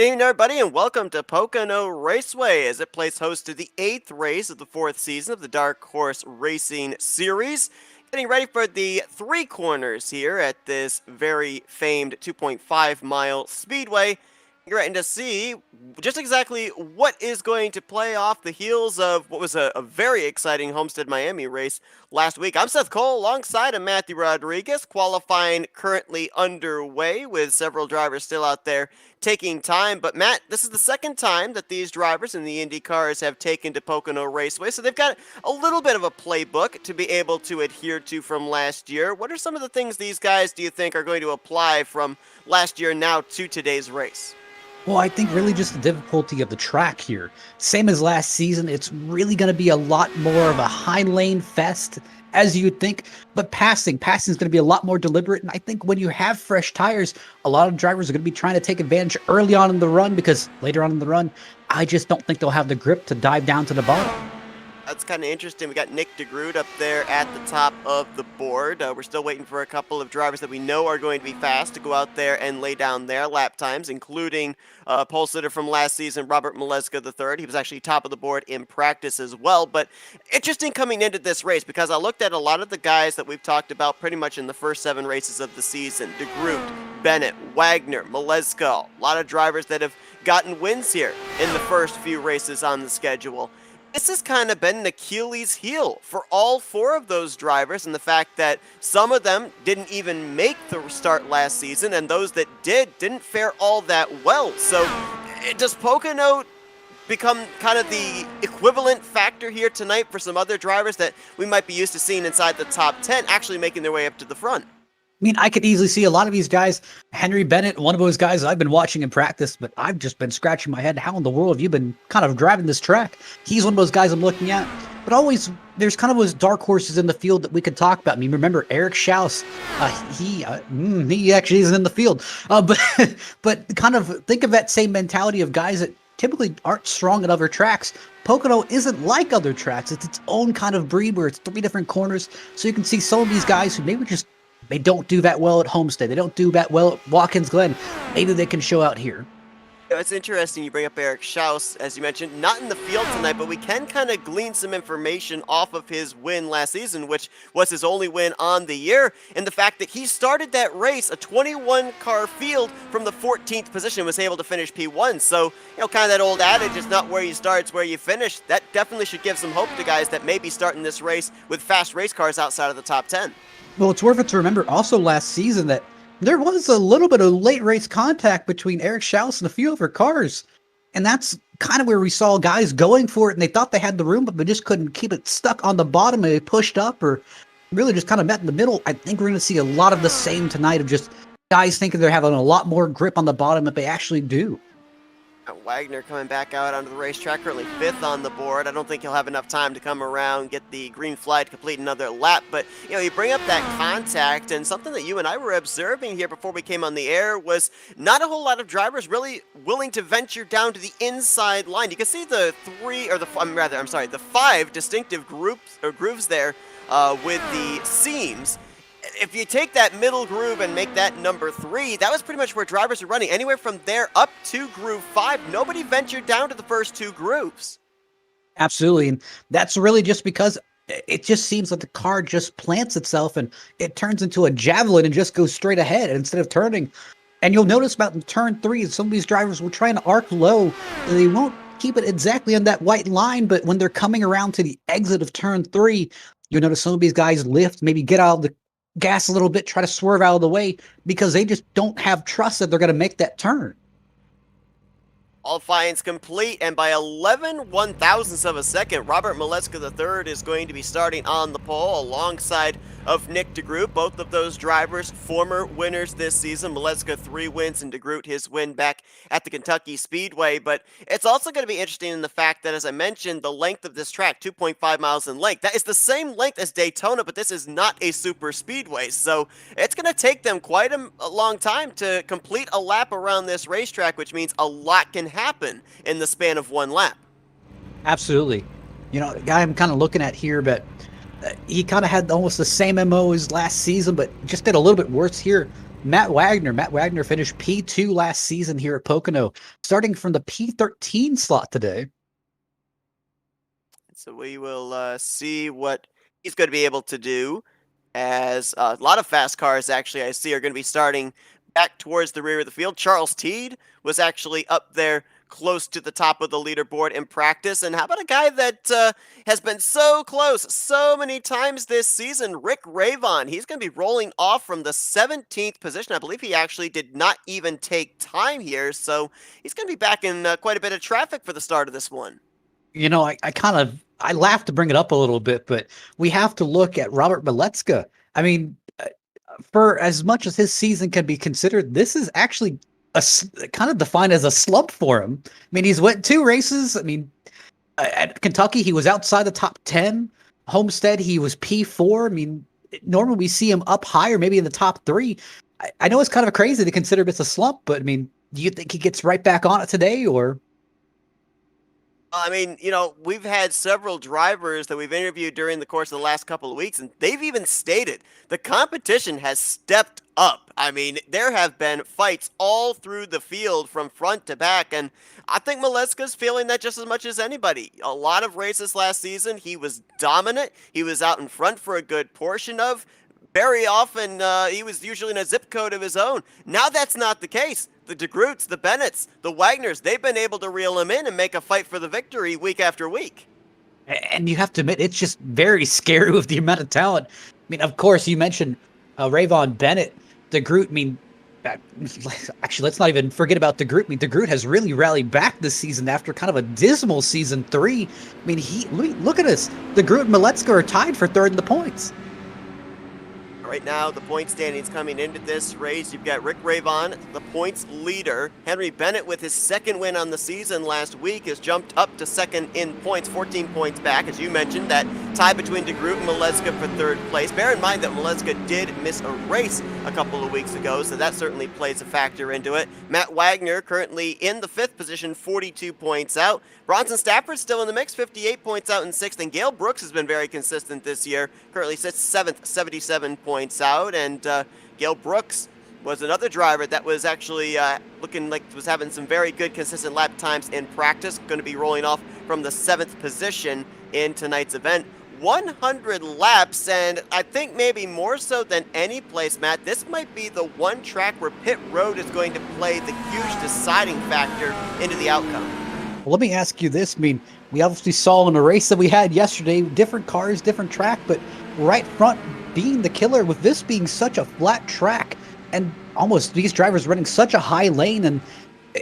Good evening, everybody, and welcome to Pocono Raceway as it plays host to the 8th race of the 4th season of the Dark Horse Racing Series. Getting ready for the three corners here at this very famed 2.5-mile speedway. You're getting to see just exactly what is going to play off the heels of what was a very exciting Homestead Miami race last week. I'm Seth Cole alongside of Matthew Rodriguez. Qualifying currently underway with several drivers still out there taking time. But Matt, this is the second time that these drivers in the Indy cars have taken to Pocono Raceway, so they've got a little bit of a playbook to be able to adhere to from last year. What are some of the things these guys, do you think, are going to apply from last year now to today's race? Well, I think really just the difficulty of the track here. Same as last season, it's really going to be a lot more of a high lane fest, as you would think. But passing is going to be a lot more deliberate. And I think when you have fresh tires, a lot of drivers are going to be trying to take advantage early on in the run, because later on in the run, I just don't think they'll have the grip to dive down to the bottom. That's kind of interesting. We got Nick DeGroot up there at the top of the board. We're still waiting for a couple of drivers that we know are going to be fast to go out there and lay down their lap times, including pole sitter from last season, Robert Maleska III. He was actually top of the board in practice as well. But interesting coming into this race, because I looked at a lot of the guys that we've talked about pretty much in the first 7 races of the season. DeGroot, Bennett, Wagner, Maleska, a lot of drivers that have gotten wins here in the first few races on the schedule. This has kind of been an Achilles heel for all 4 of those drivers, and the fact that some of them didn't even make the start last season, and those that didn't fare all that well. So does Pocono become kind of the equivalent factor here tonight for some other drivers that we might be used to seeing inside the top 10 actually making their way up to the front? I mean, I could easily see a lot of these guys. Henry Bennett, one of those guys I've been watching in practice, but I've just been scratching my head. How in the world have you been kind of driving this track? He's one of those guys I'm looking at. But always, there's kind of those dark horses in the field that we could talk about. I mean, remember Eric Schaus? He actually isn't in the field. But kind of think of that same mentality of guys that typically aren't strong at other tracks. Pocono isn't like other tracks. It's its own kind of breed where it's 3 different corners. So you can see some of these guys who maybe just they don't do that well at Homestead. They don't do that well at Watkins Glen. Maybe they can show out here. It's interesting you bring up Eric Schaus, as you mentioned, not in the field tonight, but we can kind of glean some information off of his win last season, which was his only win on the year, and the fact that he started that race, a 21-car field, from the 14th position, was able to finish P1. So, kind of that old adage, it's not where you start, it's where you finish. That definitely should give some hope to guys that may be starting this race with fast race cars outside of the top 10. Well, it's worth it to remember also last season that there was a little bit of late race contact between Eric Schaus and a few other cars. And that's kind of where we saw guys going for it, and they thought they had the room, but they just couldn't keep it stuck on the bottom, and they pushed up or really just kind of met in the middle. I think we're going to see a lot of the same tonight of just guys thinking they're having a lot more grip on the bottom than they actually do. Wagner coming back out onto the racetrack, currently 5th on the board. I don't think he'll have enough time to come around, get the green flag to complete another lap. But, you bring up that contact, and something that you and I were observing here before we came on the air was not a whole lot of drivers really willing to venture down to the inside line. You can see the 5 distinctive grooves there with the seams. If you take that middle groove and make that number 3, that was pretty much where drivers are running. Anywhere from there up to groove 5, nobody ventured down to the first 2 grooves. Absolutely. And that's really just because it just seems like the car just plants itself and it turns into a javelin and just goes straight ahead instead of turning. And you'll notice about in turn 3, some of these drivers will try and arc low, and they won't keep it exactly on that white line, but when they're coming around to the exit of turn 3, you'll notice some of these guys lift, maybe get out of the gas a little bit, try to swerve out of the way, because they just don't have trust that they're going to make that turn. All finds complete, and by 11 one-thousandths of a second, Robert Maleska III is going to be starting on the pole alongside of Nick DeGroot. Both of those drivers, former winners this season. Maleska 3 wins, and DeGroot his win back at the Kentucky Speedway. But it's also going to be interesting in the fact that, as I mentioned, the length of this track, 2.5 miles in length, that is the same length as Daytona, but this is not a super speedway. So it's going to take them quite a long time to complete a lap around this racetrack, which means a lot can happen in the span of one lap. Absolutely. The guy I'm kind of looking at here, but he kind of had almost the same MO as last season, but just did a little bit worse here. Matt Wagner. Matt Wagner finished P2 last season here at Pocono, starting from the P13 slot today. So we will see what he's going to be able to do, as a lot of fast cars actually I see are going to be starting back towards the rear of the field. Charles Teed was actually up there close to the top of the leaderboard in practice. And how about a guy that has been so close so many times this season, Rick Ravon? He's going to be rolling off from the 17th position. I believe he actually did not even take time here, so he's going to be back in quite a bit of traffic for the start of this one. You know, I laugh to bring it up a little bit, but we have to look at Robert Milecka. I mean, for as much as his season can be considered, this is actually kind of defined as a slump for him. I mean, he's went 2 races. I mean, at Kentucky, he was outside the top 10. Homestead, he was P4. I mean, normally we see him up higher, maybe in the top 3. I know it's kind of crazy to consider it's a slump, but I mean, do you think he gets right back on it today, or? I mean, we've had several drivers that we've interviewed during the course of the last couple of weeks, and they've even stated the competition has stepped up. I mean, there have been fights all through the field from front to back, and I think Milecka's feeling that just as much as anybody. A lot of races last season, he was dominant. He was out in front for a good portion of. Very often, he was usually in a zip code of his own. Now that's not the case. The DeGroots, the Bennetts, the Wagners, they've been able to reel him in and make a fight for the victory week after week. And you have to admit, it's just very scary with the amount of talent. I mean, of course, you mentioned Ravon Bennett, DeGroot. I mean, actually, let's not even forget about DeGroot. I mean, DeGroot has really rallied back this season after kind of a dismal season 3. I mean, look at us. DeGroot and Milecka are tied for 3rd in the points. Right now, the point standings coming into this race, you've got Rick Ravon, the points leader. Henry Bennett, with his 2nd win on the season last week, has jumped up to 2nd in points, 14 points back. As you mentioned, that tie between DeGroot and Milecka for 3rd place. Bear in mind that Milecka did miss a race a couple of weeks ago, so that certainly plays a factor into it. Matt Wagner currently in the 5th position, 42 points out. Bronson Stafford's still in the mix, 58 points out in 6th, and Gale Brooks has been very consistent this year. Currently sits 7th, 77 points out, and Gale Brooks was another driver that was actually looking like was having some very good consistent lap times in practice. Going to be rolling off from the 7th position in tonight's event. 100 laps, and I think maybe more so than any place, Matt, this might be the one track where pit road is going to play the huge deciding factor into the outcome. Well, let me ask you this. I mean, we obviously saw in a race that we had yesterday, different cars, different track, but right front being the killer, with this being such a flat track and almost these drivers running such a high lane. And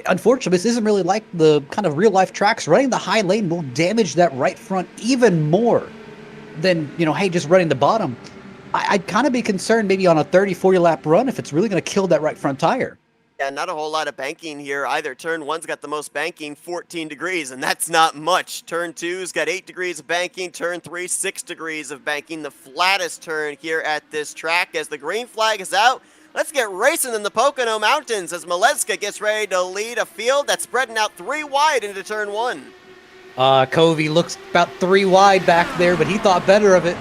unfortunately, this isn't really like the kind of real life tracks. Running the high lane will damage that right front even more than, hey, just running the bottom. I'd kind of be concerned maybe on a 30, 40 lap run if it's really going to kill that right front tire. Yeah, not a whole lot of banking here either. Turn 1's got the most banking, 14 degrees, and that's not much. Turn 2's got 8 degrees of banking. Turn 3, 6 degrees of banking. The flattest turn here at this track. As the green flag is out, let's get racing in the Pocono Mountains as Milecka gets ready to lead a field that's spreading out 3 wide into turn 1. Covey looks about 3 wide back there, but he thought better of it.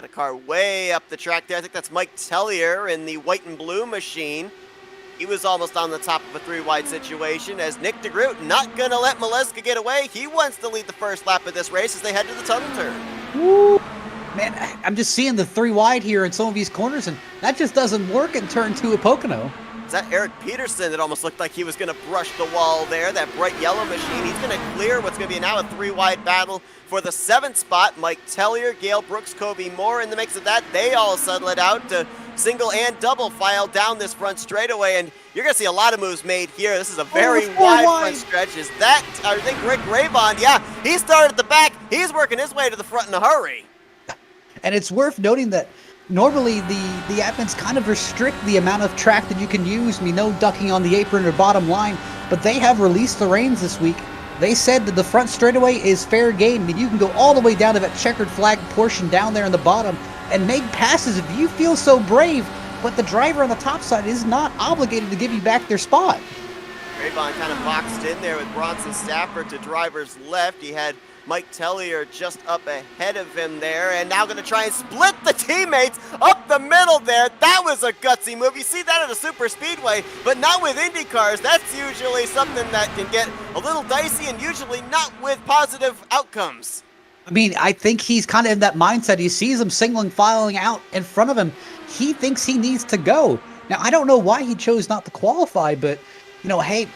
A car way up the track there. I think that's Mike Tellier in the white and blue machine. He was almost on the top of a 3 wide situation, as Nick DeGroot not going to let Milecka get away. He wants to lead the first lap of this race as they head to the tunnel turn. Woo. Man, I'm just seeing the 3 wide here in some of these corners, and that just doesn't work in turn 2 at Pocono. Is that Eric Peterson that almost looked like he was going to brush the wall there? That bright yellow machine. He's going to clear what's going to be now a 3 wide battle for the 7th spot. Mike Tellier, Gale Brooks, Kobe Moore in the mix of that. They all settle it out to single and double file down this front straightaway, and you're going to see a lot of moves made here. This is a very wide front stretch. Is that, I think, Rick Ravon? Yeah, he started at the back. He's working his way to the front in a hurry. And it's worth noting that normally the admins kind of restrict the amount of track that you can use. I mean, no ducking on the apron or bottom line, but they have released the reins this week. They said that the front straightaway is fair game. I mean, you can go all the way down to that checkered flag portion down there in the bottom and make passes if you feel so brave, but the driver on the top side is not obligated to give you back their spot. Rayvon kind of boxed in there with Bronson Stafford to driver's left. He had Mike Tellier just up ahead of him there, and now going to try and split the teammates up the middle there. That was a gutsy move. You see that at a super speedway, but not with Indy cars. That's usually something that can get a little dicey and usually not with positive outcomes. I mean, I think he's kind of in that mindset. He sees them singling, filing out in front of him. He thinks he needs to go. Now, I don't know why he chose not to qualify, but, you know, hey,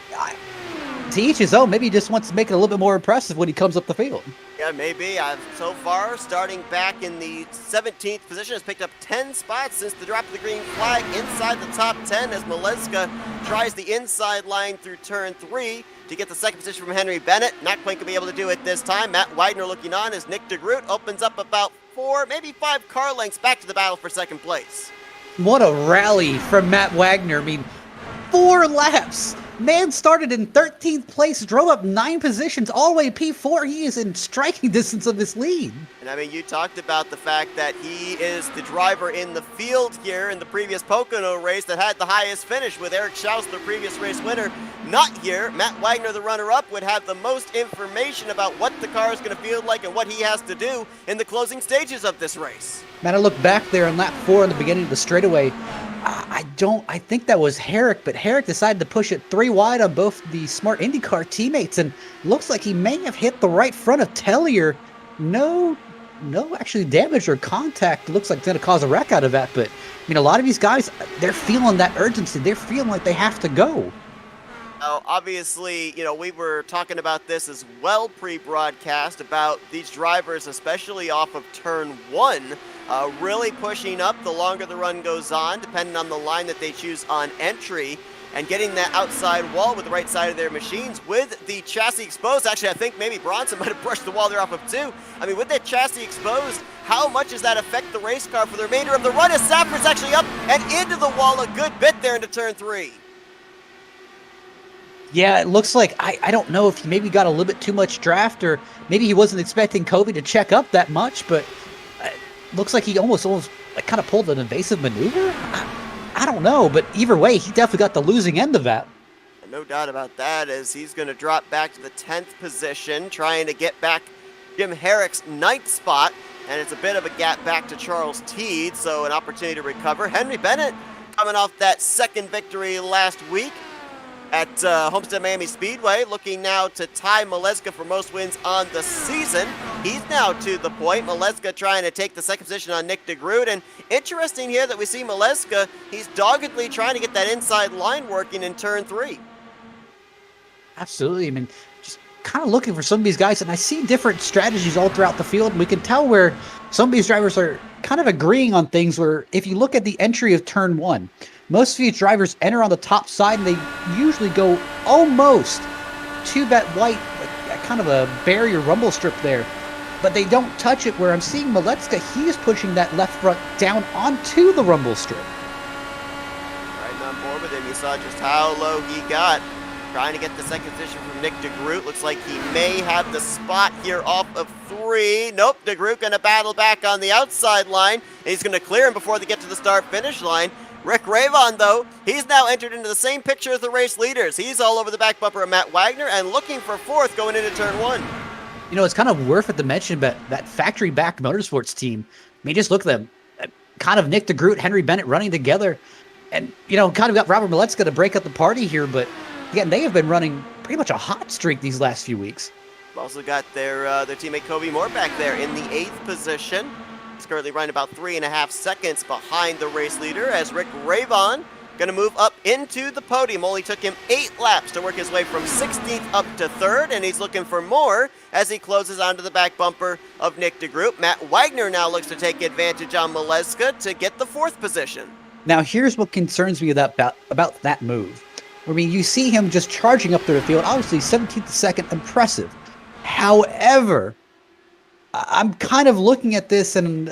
to each his own. Maybe he just wants to make it a little bit more impressive when he comes up the field. Yeah, maybe. So far, starting back in the 17th position, has picked up 10 spots since the drop of the green flag inside the top 10 as Maleska tries the inside line through turn 3 to get the second position from Henry Bennett. Not quite going to be able to do it this time. Matt Wagner looking on as Nick DeGroot opens up about 4, maybe 5 car lengths back to the battle for second place. What a rally from Matt Wagner. I mean, 4 laps. Man started in 13th place, drove up 9 positions, all the way to P4. He is in striking distance of this lead. And I mean, you talked about the fact that he is the driver in the field here in the previous Pocono race that had the highest finish with Eric Schaus, the previous race winner, not here. Matt Wagner, the runner-up, would have the most information about what the car is going to feel like and what he has to do in the closing stages of this race. Man, I look back there on lap 4 in the beginning of the straightaway. I think that was Herrick, but Herrick decided to push it 3 wide on both the Smart IndyCar teammates, and looks like he may have hit the right front of Tellier. No actually damage or contact. Looks like it's going to cause a wreck out of that, but I mean, a lot of these guys, they're feeling that urgency. They're feeling like they have to go. Obviously, you know, we were talking about this as well pre-broadcast about these drivers, especially off of turn 1, really pushing up the longer the run goes on, depending on the line that they choose on entry, and getting that outside wall with the right side of their machines with the chassis exposed. Actually, I think maybe Bronson might have brushed the wall there off of 2. I mean, with that chassis exposed, how much does that affect the race car for the remainder of the run as Stafford's actually up and into the wall a good bit there into turn 3? Yeah, it looks like, I don't know if he maybe got a little bit too much draft, or maybe he wasn't expecting Kobe to check up that much, but looks like he almost like, kind of pulled an evasive maneuver. I don't know, but either way, he definitely got the losing end of that. No doubt about that, as he's going to drop back to the 10th position, trying to get back Jim Herrick's 9th spot, and it's a bit of a gap back to Charles Teed, so an opportunity to recover. Henry Bennett coming off that second victory last week at Homestead Miami Speedway, looking now to tie Maleska for most wins on the season. He's now to the point. Maleska trying to take the second position on Nick DeGroot, and interesting here that we see Maleska, he's doggedly trying to get that inside line working in turn 3. Absolutely. I mean, just kind of looking for some of these guys, and I see different strategies all throughout the field, and we can tell where some of these drivers are kind of agreeing on things, where if you look at the entry of turn 1, most of these drivers enter on the top side, and they usually go almost to that white, like, kind of a barrier rumble strip there, but they don't touch it, where I'm seeing Maleska, he is pushing that left front down onto the rumble strip. Right on board with him. You saw just how low he got. Trying to get the second position from Nick DeGroot. Looks like he may have the spot here off of 3. Nope, DeGroot going to battle back on the outside line. He's going to clear him before they get to the start-finish line. Rick Rayvon, though, he's now entered into the same picture as the race leaders. He's all over the back bumper of Matt Wagner and looking for 4th going into turn 1. You know, it's kind of worth it to mention, but that factory-backed motorsports team, I mean, just look at them. Kind of Nick DeGroot, Henry Bennett running together, and, you know, kind of got Robert Maleska to break up the party here, but again, they have been running pretty much a hot streak these last few weeks. Also got their teammate Kobe Moore back there in the 8th position. He's currently running about 3.5 seconds behind the race leader, as Rick Rayvon going to move up into the podium. Only took him 8 laps to work his way from 16th up to 3rd, and he's looking for more as he closes onto the back bumper of Nick DeGroot. Matt Wagner now looks to take advantage on Maleska to get the 4th position. Now, here's what concerns me about that move. I mean, you see him just charging up through the field. Obviously, 17th second, impressive. However, I'm kind of looking at this, and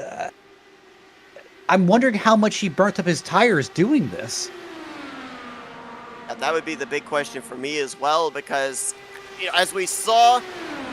I'm wondering how much he burnt up his tires doing this. That would be the big question for me as well, because, you know, as we saw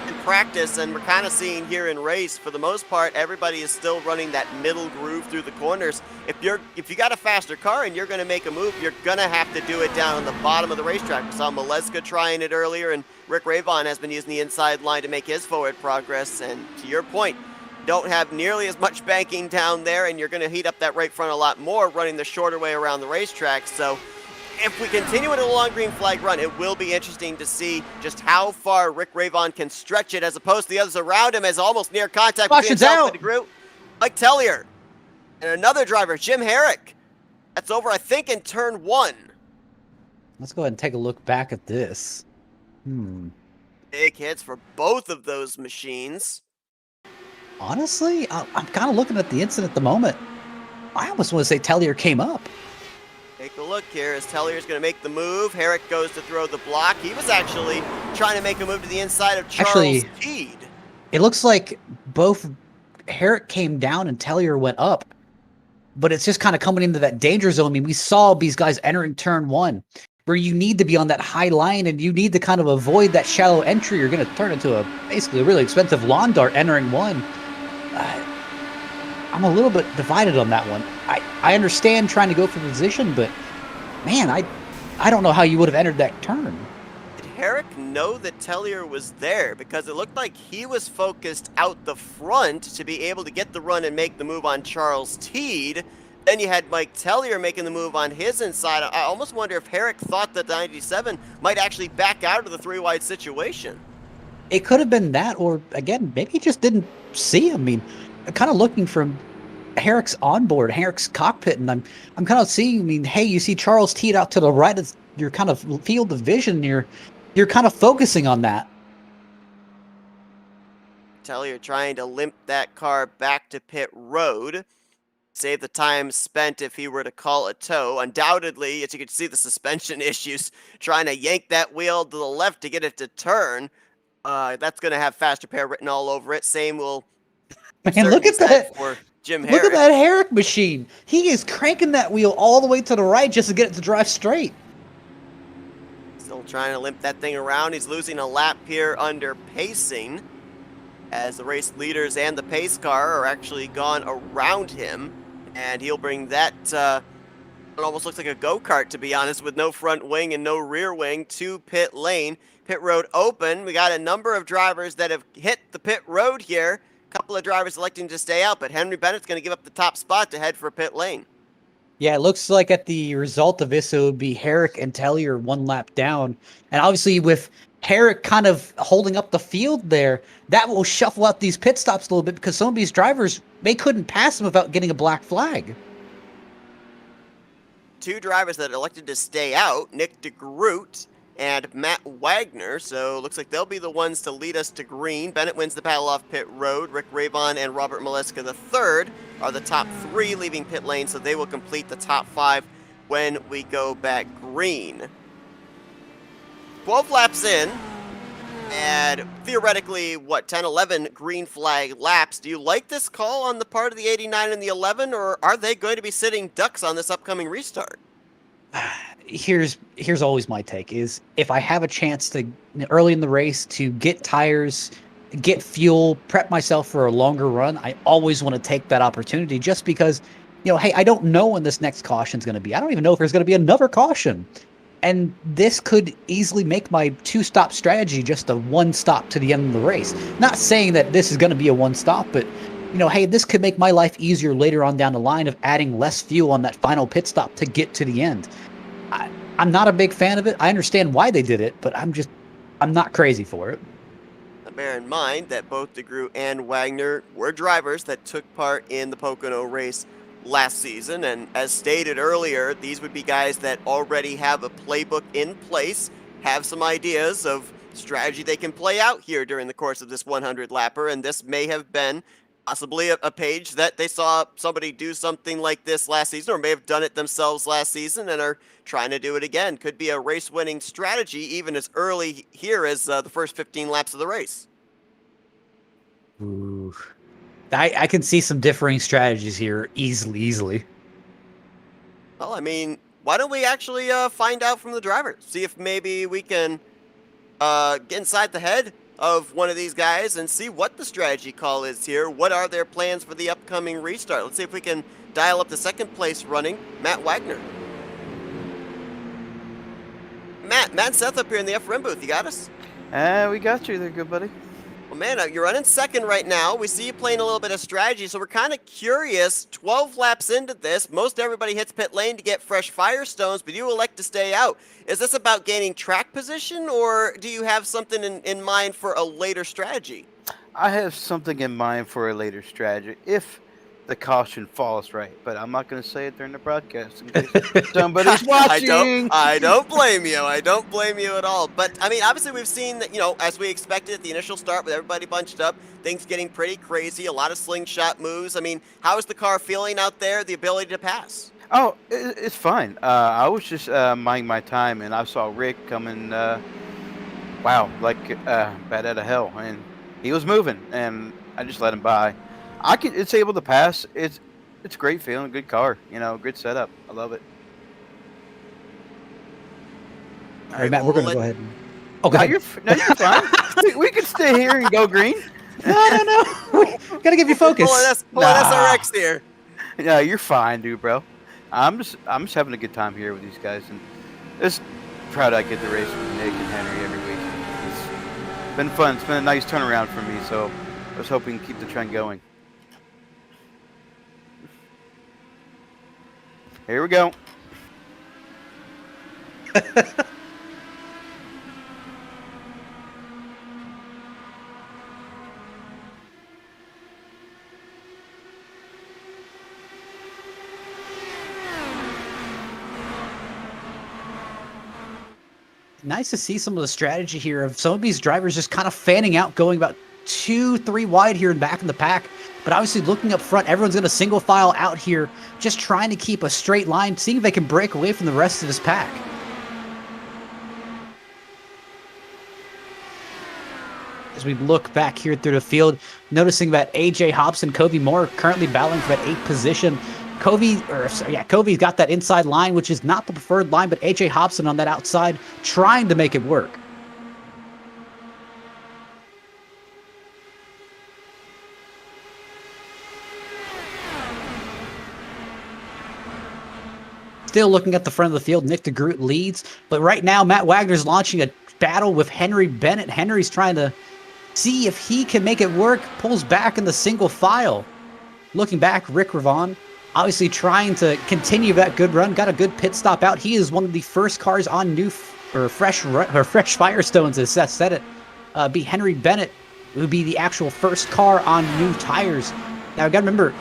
in practice, and we're kind of seeing here in race, for the most part, everybody is still running that middle groove through the corners. If you got a faster car and you're going to make a move, you're going to have to do it down on the bottom of the racetrack. We saw Maleska trying it earlier, and Rick Ravon has been using the inside line to make his forward progress. And to your point, don't have nearly as much banking down there, and you're going to heat up that right front a lot more running the shorter way around the racetrack. So if we continue in a long green flag run, it will be interesting to see just how far Rick Ravon can stretch it, as opposed to the others around him, as almost near contact between himself and DeGroot. Mike Tellier and another driver, Jim Herrick. That's over, I think, in turn 1. Let's go ahead and take a look back at this. Big hits for both of those machines. Honestly, I'm kind of looking at the incident at the moment. I almost want to say Tellier came up. Take a look here as Tellier's going to make the move. Herrick goes to throw the block. He was actually trying to make a move to the inside of Charles Teed. It looks like both Herrick came down and Tellier went up, but it's just kind of coming into that danger zone. I mean, we saw these guys entering turn 1, where you need to be on that high line and you need to kind of avoid that shallow entry. You're going to turn into basically a really expensive lawn dart entering 1. I'm a little bit divided on that one. I understand trying to go for position, but man, I don't know how you would have entered that turn. Did Herrick know that Tellier was there? Because it looked like he was focused out the front to be able to get the run and make the move on Charles Teed. Then you had Mike Tellier making the move on his inside. I almost wonder if Herrick thought that the 97 might actually back out of the 3-wide situation. It could have been that, or again, maybe he just didn't see him. I mean, I'm kind of looking from Herrick's onboard, Herrick's cockpit, and I'm kind of seeing, I mean, hey, you see Charles Teed out to the right of your kind of field of vision. You're kind of focusing on that. Tellier trying to limp that car back to pit road. Save the time spent if he were to call a tow. Undoubtedly, as you can see, the suspension issues, trying to yank that wheel to the left to get it to turn. That's going to have fast repair written all over it. Same will... Man, look at that. For Jim Herrick. Look at that Herrick machine. He is cranking that wheel all the way to the right just to get it to drive straight. Still trying to limp that thing around. He's losing a lap here under pacing, as the race leaders and the pace car are actually gone around him. And he'll bring that, it almost looks like a go-kart, to be honest, with no front wing and no rear wing, to pit lane. Pit road open. We got a number of drivers that have hit the pit road here. A couple of drivers electing to stay out, but Henry Bennett's going to give up the top spot to head for pit lane. Yeah, it looks like at the result of this, it would be Herrick and Tellier 1 lap down. And obviously with Herrick kind of holding up the field there, that will shuffle out these pit stops a little bit, because some of these drivers, they couldn't pass him without getting a black flag. 2 drivers that elected to stay out, Nick DeGroot and Matt Wagner, so looks like they'll be the ones to lead us to green. Bennett wins the battle off pit road. Rick Ravon and Robert Maleska III are the top 3 leaving pit lane, so they will complete the top 5 when we go back green. 12 laps in, and theoretically, 10, 11 green flag laps. Do you like this call on the part of the 89 and the 11, or are they going to be sitting ducks on this upcoming restart? Here's always my take is, if I have a chance to early in the race to get tires, get fuel, prep myself for a longer run, I always want to take that opportunity, just because, hey, I don't know when this next caution is going to be. I don't even know if there's going to be another caution. And this could easily make my 2-stop strategy just a 1 stop to the end of the race. Not saying that this is going to be a 1 stop, but hey, this could make my life easier later on down the line of adding less fuel on that final pit stop to get to the end. I'm not a big fan of it. I understand why they did it, but I'm not crazy for it. Bear in mind that both DeGroot and Wagner were drivers that took part in the Pocono race last season, and as stated earlier, these would be guys that already have a playbook in place, have some ideas of strategy they can play out here during the course of this 100 lapper, and this may have been possibly a page that they saw somebody do something like this last season, or may have done it themselves last season and are trying to do it again. Could be a race-winning strategy even as early here as the first 15 laps of the race. Ooh. I can see some differing strategies here easily. Well, I mean, why don't we actually find out from the driver? See if maybe we can get inside the head of one of these guys and see what the strategy call is here. What are their plans for the upcoming restart? Let's see if we can dial up the second place running, Matt Wagner. Matt and Seth up here in the FRM booth. You got us? We got you there, good buddy. Well, man, you're running second right now. We see you playing a little bit of strategy, so we're kind of curious. 12 laps into this, most everybody hits pit lane to get fresh Firestones, but you elect to stay out. Is this about gaining track position, or do you have something in mind for a later strategy? I have something in mind for a later strategy if the caution falls right, but I'm not going to say it during the broadcast in case somebody's watching. I don't blame you. I don't blame you at all. But, I mean, obviously we've seen that, as we expected at the initial start with everybody bunched up, things getting pretty crazy, a lot of slingshot moves. I mean, how is the car feeling out there, the ability to pass? Oh, it's fine. I was just minding my time, and I saw Rick coming, bad out of hell, and he was moving, and I just let him by. It's able to pass. It's a great feeling, good car, good setup. I love it. All right, Matt, we're going to go ahead. Oh, go ahead. You're fine. we can stay here and go green. No. Got to give you focus. Pulling SRX here. Yeah, you're fine, dude, bro. I'm just having a good time here with these guys, and just proud I get to race with Nick and Henry every week. It's been fun. It's been a nice turnaround for me, so I was hoping to keep the trend going. Here we go. Nice to see some of the strategy here of some of these drivers just kind of fanning out, going about 2-3 wide here and back in the pack. But obviously looking up front, everyone's going to single file out here, just trying to keep a straight line, seeing if they can break away from the rest of this pack. As we look back here through the field, noticing that AJ Hobson, Covey Moore currently battling for that 8th position. Covey's got that inside line, which is not the preferred line, but AJ Hobson on that outside trying to make it work. Still looking at the front of the field, Nick DeGroot leads, but right now Matt Wagner's launching a battle with Henry Bennett. Henry's trying to see if he can make it work, pulls back in the single file. Looking back, Rick Ravon obviously trying to continue that good run, got a good pit stop out. He is one of the first cars on fresh Firestones, as Seth said it. Be Henry Bennett, who would be the actual first car on new tires. Now, you got to remember,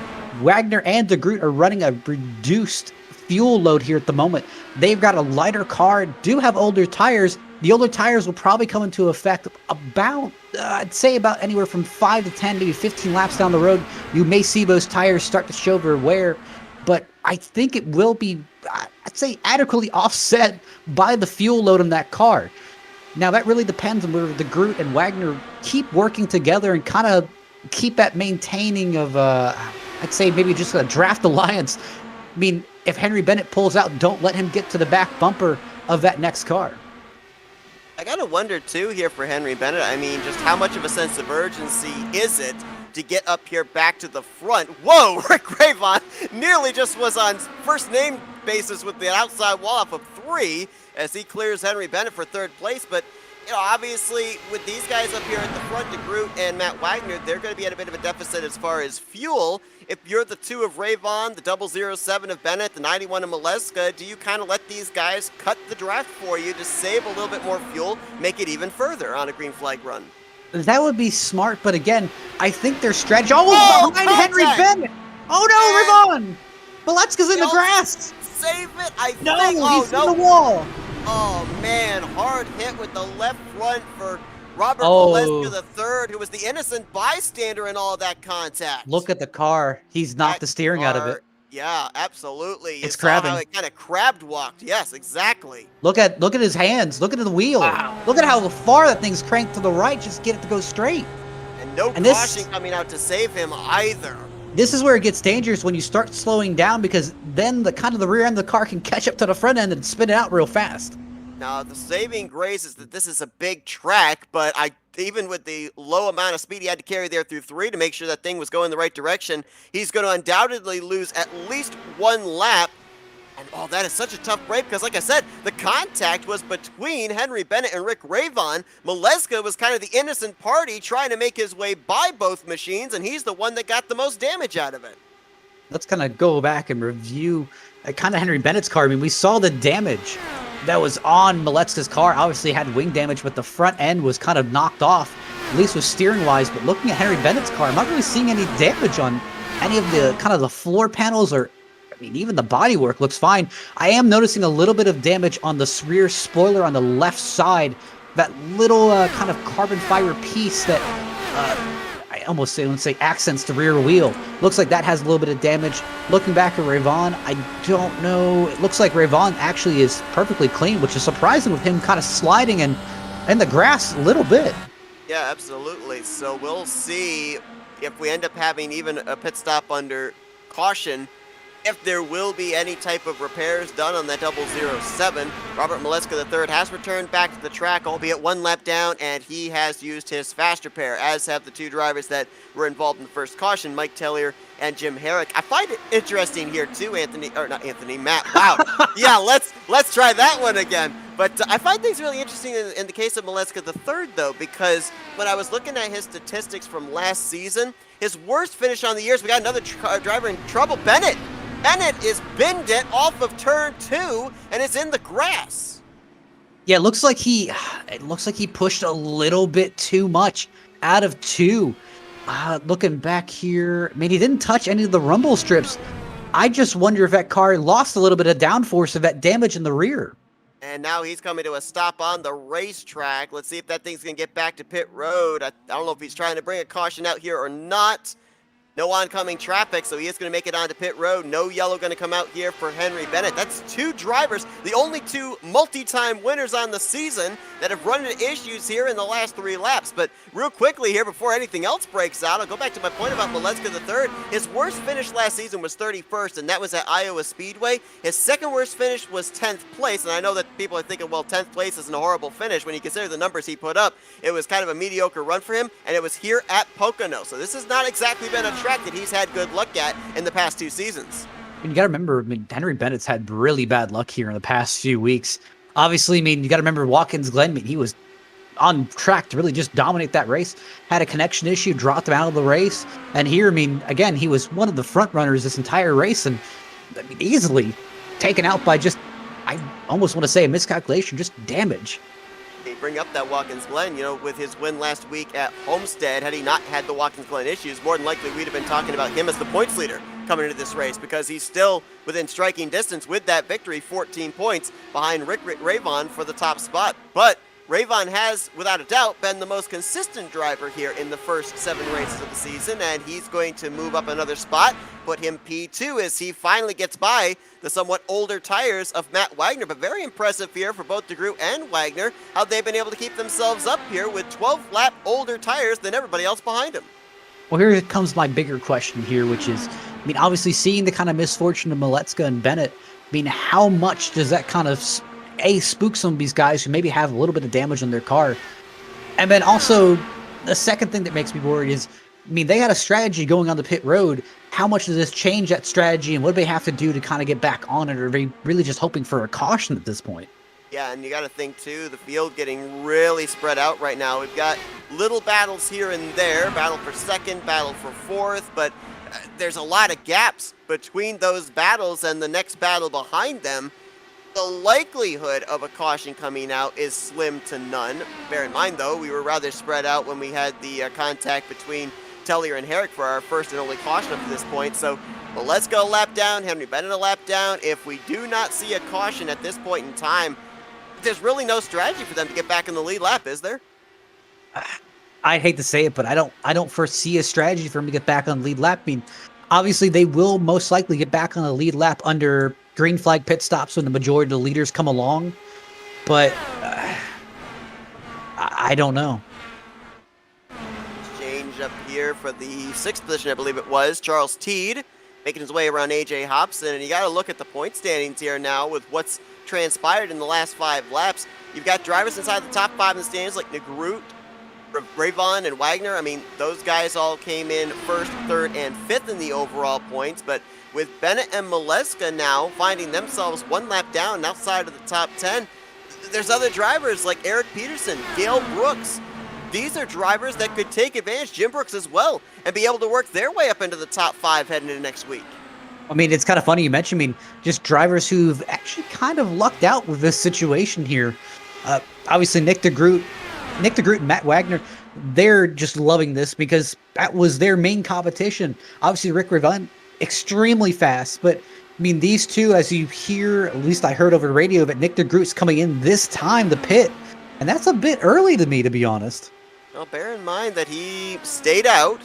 Wagner and DeGroot are running a reduced fuel load here at the moment. They've got a lighter car, do have older tires. The older tires will probably come into effect about, I'd say about anywhere from 5 to 10, maybe 15 laps down the road. You may see those tires start to show their wear, but I think it will be, I'd say, adequately offset by the fuel load in that car. Now, that really depends on whether DeGroot and Wagner keep working together and kind of keep that maintaining of, I'd say maybe just a draft alliance. I mean, if Henry Bennett pulls out, don't let him get to the back bumper of that next car. I gotta wonder, too, here for Henry Bennett. I mean, just how much of a sense of urgency is it to get up here back to the front? Whoa, Rick Ravon nearly just was on first name basis with the outside wall off of 3 as he clears Henry Bennett for 3rd place. But, obviously, with these guys up here at the front, DeGroot and Matt Wagner, they're going to be at a bit of a deficit as far as fuel. If you're the 2 of Ravon, the 007 of Bennett, the 91 of Maleska, do you kind of let these guys cut the draft for you to save a little bit more fuel, make it even further on a green flag run? That would be smart, but again, I think their strategy... behind Henry Bennett! Oh no, Ravon! Maleska's in the grass! Save it, I think! No, he's in the wall! Oh man, hard hit with the left front for Robert Maleska III, who was the innocent bystander in all that contact. Look at the car. He's knocked the steering out of it. Yeah, absolutely. It's crabbing. How it kind of crabbed walked. Yes, exactly. Look at his hands. Look at the wheel. Wow. Look at how far that thing's cranked to the right. Just get it to go straight. And no caution coming out to save him either. This is where it gets dangerous when you start slowing down, because then the rear end of the car can catch up to the front end and spin it out real fast. Now, the saving grace is that this is a big track, but I even with the low amount of speed he had to carry there through 3 to make sure that thing was going the right direction, he's going to undoubtedly lose at least 1 lap. And oh, that is such a tough break because, like I said, the contact was between Henry Bennett and Rick Ravon. Maleska was kind of the innocent party trying to make his way by both machines, and he's the one that got the most damage out of it. Let's kind of go back and review kind of Henry Bennett's car. I mean, we saw the damage that was on Maleska's car. Obviously had wing damage, but the front end was kind of knocked off, at least with steering wise. But looking at Henry Bennett's car, I'm not really seeing any damage on any of the kind of the floor panels, or I mean, even the bodywork looks fine. I am noticing a little bit of damage on the rear spoiler on the left side. That little kind of carbon fiber piece that I almost say accents the rear wheel. Looks like that has a little bit of damage. Looking back at Ravon, I don't know. It looks like Ravon actually is perfectly clean, which is surprising with him kind of sliding in the grass a little bit. Yeah, absolutely. So we'll see if we end up having even a pit stop under caution, if there will be any type of repairs done on that 007. Robert Maleska III has returned back to the track, albeit 1 lap down, and he has used his fast repair, as have the 2 drivers that were involved in the first caution, Mike Tellier and Jim Herrick. I find it interesting here too, Matt. Wow. Yeah, let's try that one again. But I find things really interesting in the case of Maleska III, though, because when I was looking at his statistics from last season, his worst finish on the year, so we got another driver in trouble, Bennett. Bennett is binned it off of turn 2, and it's in the grass. Yeah, it looks like he pushed a little bit too much out of 2. Looking back here, I mean, he didn't touch any of the rumble strips. I just wonder if that car lost a little bit of downforce of that damage in the rear. And now he's coming to a stop on the racetrack. Let's see if that thing's going to get back to pit road. I don't know if he's trying to bring a caution out here or not. No oncoming traffic, so he is going to make it onto pit road. No yellow going to come out here for Henry Bennett. That's 2 drivers, the only 2 multi-time winners on the season that have run into issues here in the last 3 laps. But real quickly here, before anything else breaks out, I'll go back to my point about Maleska III. His worst finish last season was 31st, and that was at Iowa Speedway. His second worst finish was 10th place, and I know that people are thinking, well, 10th place isn't a horrible finish. When you consider the numbers he put up, it was kind of a mediocre run for him, and it was here at Pocono. So this has not exactly been a track that he's had good luck at in the past 2 seasons. And you got to remember, I mean, Henry Bennett's had really bad luck here in the past few weeks. Obviously, I mean, you got to remember Watkins Glen, I mean, he was on track to really just dominate that race, had a connection issue, dropped him out of the race. And here, I mean, again, he was one of the front runners this entire race, and I mean, easily taken out by just, I almost want to say a miscalculation, just damage. They bring up that Watkins Glen, with his win last week at Homestead. Had he not had the Watkins Glen issues, more than likely we'd have been talking about him as the points leader coming into this race, because he's still within striking distance with that victory, 14 points behind Rick Ravon for the top spot. But Ravon has, without a doubt, been the most consistent driver here in the first 7 races of the season, and he's going to move up another spot, put him P2 as he finally gets by the somewhat older tires of Matt Wagner. But very impressive here for both DeGroot and Wagner, how they've been able to keep themselves up here with 12-lap older tires than everybody else behind him. Well, here comes my bigger question here, which is, I mean, obviously seeing the kind of misfortune of Maleska and Bennett, I mean, how much does that kind of spook some of these guys who maybe have a little bit of damage on their car? And then also, the second thing that makes me worried is, I mean, they had a strategy going on the pit road. How much does this change that strategy, and what do they have to do to kind of get back on it? Or are they really just hoping for a caution at this point? Yeah, and you got to think, too, the field getting really spread out right now. We've got little battles here and there, battle for second, battle for fourth, but there's a lot of gaps between those battles and the next battle behind them. The likelihood of a caution coming out is slim to none. Bear in mind, though, we were rather spread out when we had the contact between Tellier and Herrick for our first and only caution up to this point. So, well, let's go a lap down. Henry Bennett a lap down. If we do not see a caution at this point in time, there's really no strategy for them to get back in the lead lap, is there? I hate to say it, but I don't foresee a strategy for them to get back on the lead lap. I mean, obviously, they will most likely get back on the lead lap under green flag pit stops when the majority of the leaders come along, but I don't know. Change up here for the 6th position, I believe it was. Charles Teed making his way around AJ Hobson, and you got to look at the point standings here now with what's transpired in the last 5 laps. You've got drivers inside the top 5 in the standings like DeGroot, Ravon and Wagner, I mean, those guys all came in first, third, and fifth in the overall points, but with Bennett and Maleska now finding themselves one lap down and outside of the top 10, there's other drivers like Eric Peterson, Gail Brooks. These are drivers that could take advantage, Jim Brooks as well, and be able to work their way up into the top 5 heading into next week. I mean, it's kind of funny you mentioned, just drivers who've actually kind of lucked out with this situation here. Obviously, Nick DeGroot and Matt Wagner, they're just loving this because that was their main competition. Obviously, Rick Revon, extremely fast, but I mean, these two, as you hear, at least I heard over the radio, that Nick DeGroot's coming in this time to pit, and that's a bit early to me, to be honest. Well, bear in mind that he stayed out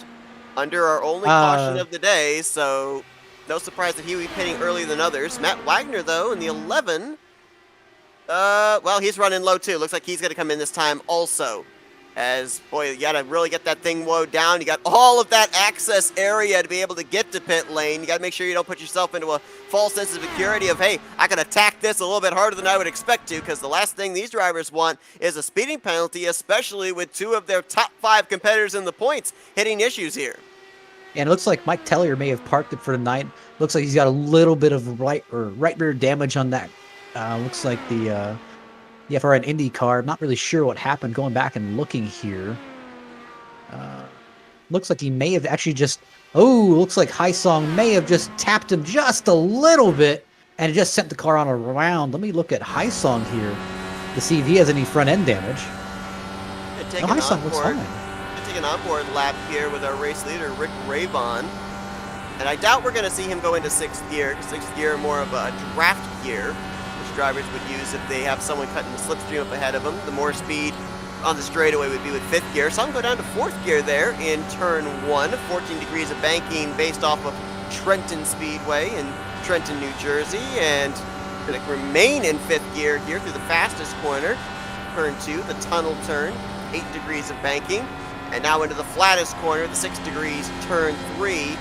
under our only caution of the day, so no surprise that he would be pitting earlier than others. Matt Wagner, though, in the 11, well, he's running low, too. Looks like he's going to come in this time also. As, boy, you got to really get that thing mowed down. You got all of that access area to be able to get to pit lane. You got to make sure you don't put yourself into a false sense of security of, hey, I can attack this a little bit harder than I would expect to, because the last thing these drivers want is a speeding penalty, especially with 2 of their top 5 competitors in the points hitting issues here. And it looks like Mike Tellier may have parked it for the night. Looks like he's got a little bit of right rear damage on that. Looks like the FRN Indy car. I'm not really sure what happened going back and looking here. Looks like he may have actually just... Oh, looks like Haisong may have just tapped him just a little bit and just sent the car on a round. Let me look at Haisong here to see if he has any front end damage. No, Haisong looks fine. Take an onboard lap here with our race leader, Rick Ravon. And I doubt we're going to see him go into 6th gear, because 6th gear more of a draft gear, which drivers would use if they have someone cutting the slipstream up ahead of them. The more speed on the straightaway would be with 5th gear. So I'm going to go down to 4th gear there in turn 1. 14 degrees of banking based off of Trenton Speedway in Trenton, New Jersey. And going to remain in 5th gear here through the fastest corner. Turn 2, the tunnel turn, 8 degrees of banking. And now into the flattest corner, the 6 degrees, turn 3.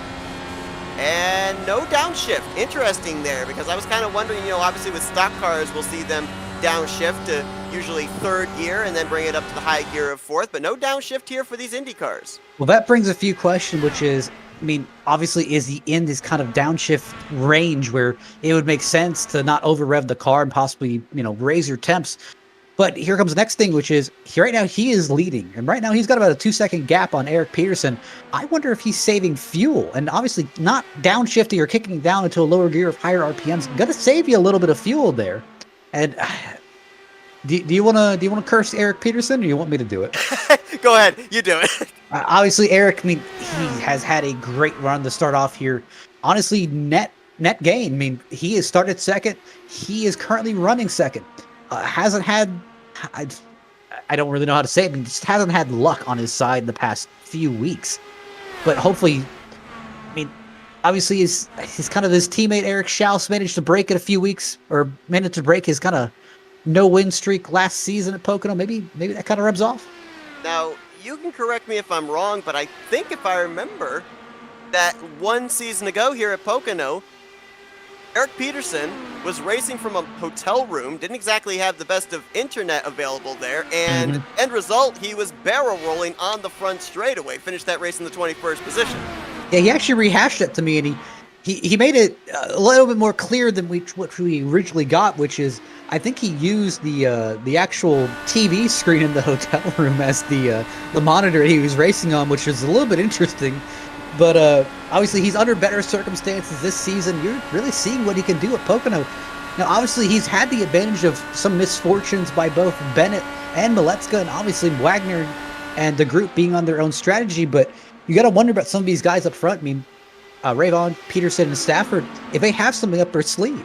And no downshift. Interesting there, because I was kind of wondering, obviously with stock cars, we'll see them downshift to usually 3rd gear and then bring it up to the high gear of 4th, but no downshift here for these Indy cars. Well, that brings a few questions, which is, obviously is the in this kind of downshift range where it would make sense to not over rev the car and possibly, raise your temps. But here comes the next thing, which is right now he is leading. And right now he's got about a 2-second gap on Eric Peterson. I wonder if he's saving fuel. And obviously not downshifting or kicking down into a lower gear of higher RPMs. Going to save you a little bit of fuel there. And do you want to curse Eric Peterson, or do you want me to do it? Go ahead. You do it. Obviously, Eric, he has had a great run to start off here. Honestly, net gain. He has started second. He is currently running second. Hasn't had... I don't really know how to say it. He just hasn't had luck on his side in the past few weeks. But hopefully, obviously his kind of his teammate Eric Schaus managed to break it a few weeks, or managed to break his kind of no-win streak last season at Pocono. Maybe that kind of rubs off. Now, you can correct me if I'm wrong, but I think if I remember that one season ago here at Pocono, Eric Peterson was racing from a hotel room, didn't exactly have the best of internet available there, and end result, he was barrel rolling on the front straightaway, finished that race in the 21st position. Yeah, he actually rehashed it to me, and he made it a little bit more clear than what we originally got, which is, I think he used the actual TV screen in the hotel room as the monitor he was racing on, which was a little bit interesting. But obviously, he's under better circumstances this season. You're really seeing what he can do at Pocono. Now, obviously, he's had the advantage of some misfortunes by both Bennett and Maleska, and obviously Wagner and the group being on their own strategy. But you got to wonder about some of these guys up front. Ravon, Peterson, and Stafford, if they have something up their sleeve.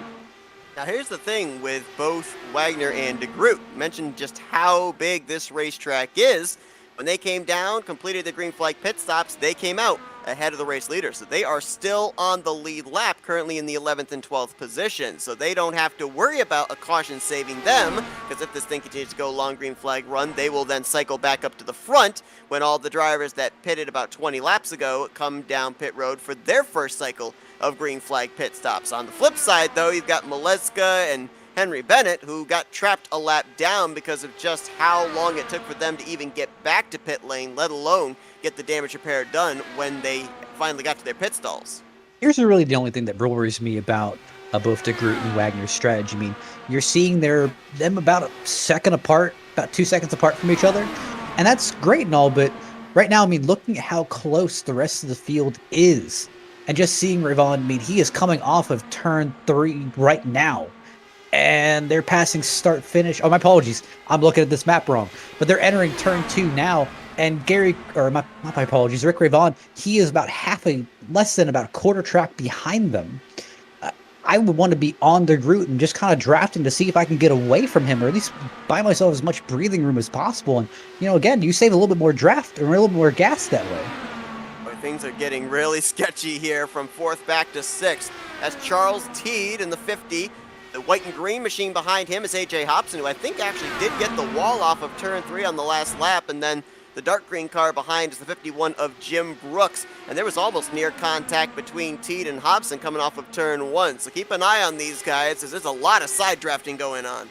Now, here's the thing with both Wagner and DeGroot. Mentioned just how big this racetrack is. When they came down, completed the green flag pit stops, they came out ahead of the race leader. So they are still on the lead lap, currently in the 11th and 12th position. So they don't have to worry about a caution saving them, because if this thing continues to go long green flag run, they will then cycle back up to the front when all the drivers that pitted about 20 laps ago come down pit road for their first cycle of green flag pit stops. On the flip side, though, you've got Maleska and Henry Bennett, who got trapped a lap down because of just how long it took for them to even get back to pit lane, let alone get the damage repair done when they finally got to their pit stalls. Here's really the only thing that worries me about both DeGroot and Wagner's strategy. I mean, you're seeing them about a second apart, about 2 seconds apart from each other, and that's great and all, but right now, I mean, looking at how close the rest of the field is, and just seeing Rayvon, I mean, he is coming off of turn 3 right now, and they're passing start finish. Oh, my apologies. I'm looking at this map wrong, but they're entering turn 2 now. And Gary, or my apologies, Rick Rayvon, he is about less than about a quarter track behind them. I would want to be on the route and just kind of drafting to see if I can get away from him, or at least buy myself as much breathing room as possible. And, again, you save a little bit more draft or a little bit more gas that way. Boy, things are getting really sketchy here from 4th back to 6th. That's Charles Teed in the 50. The white and green machine behind him is AJ Hobson, who I think actually did get the wall off of turn 3 on the last lap, and then the dark green car behind is the 51 of Jim Brooks, and there was almost near contact between Teed and Hobson coming off of turn 1. So keep an eye on these guys, as there's a lot of side drafting going on.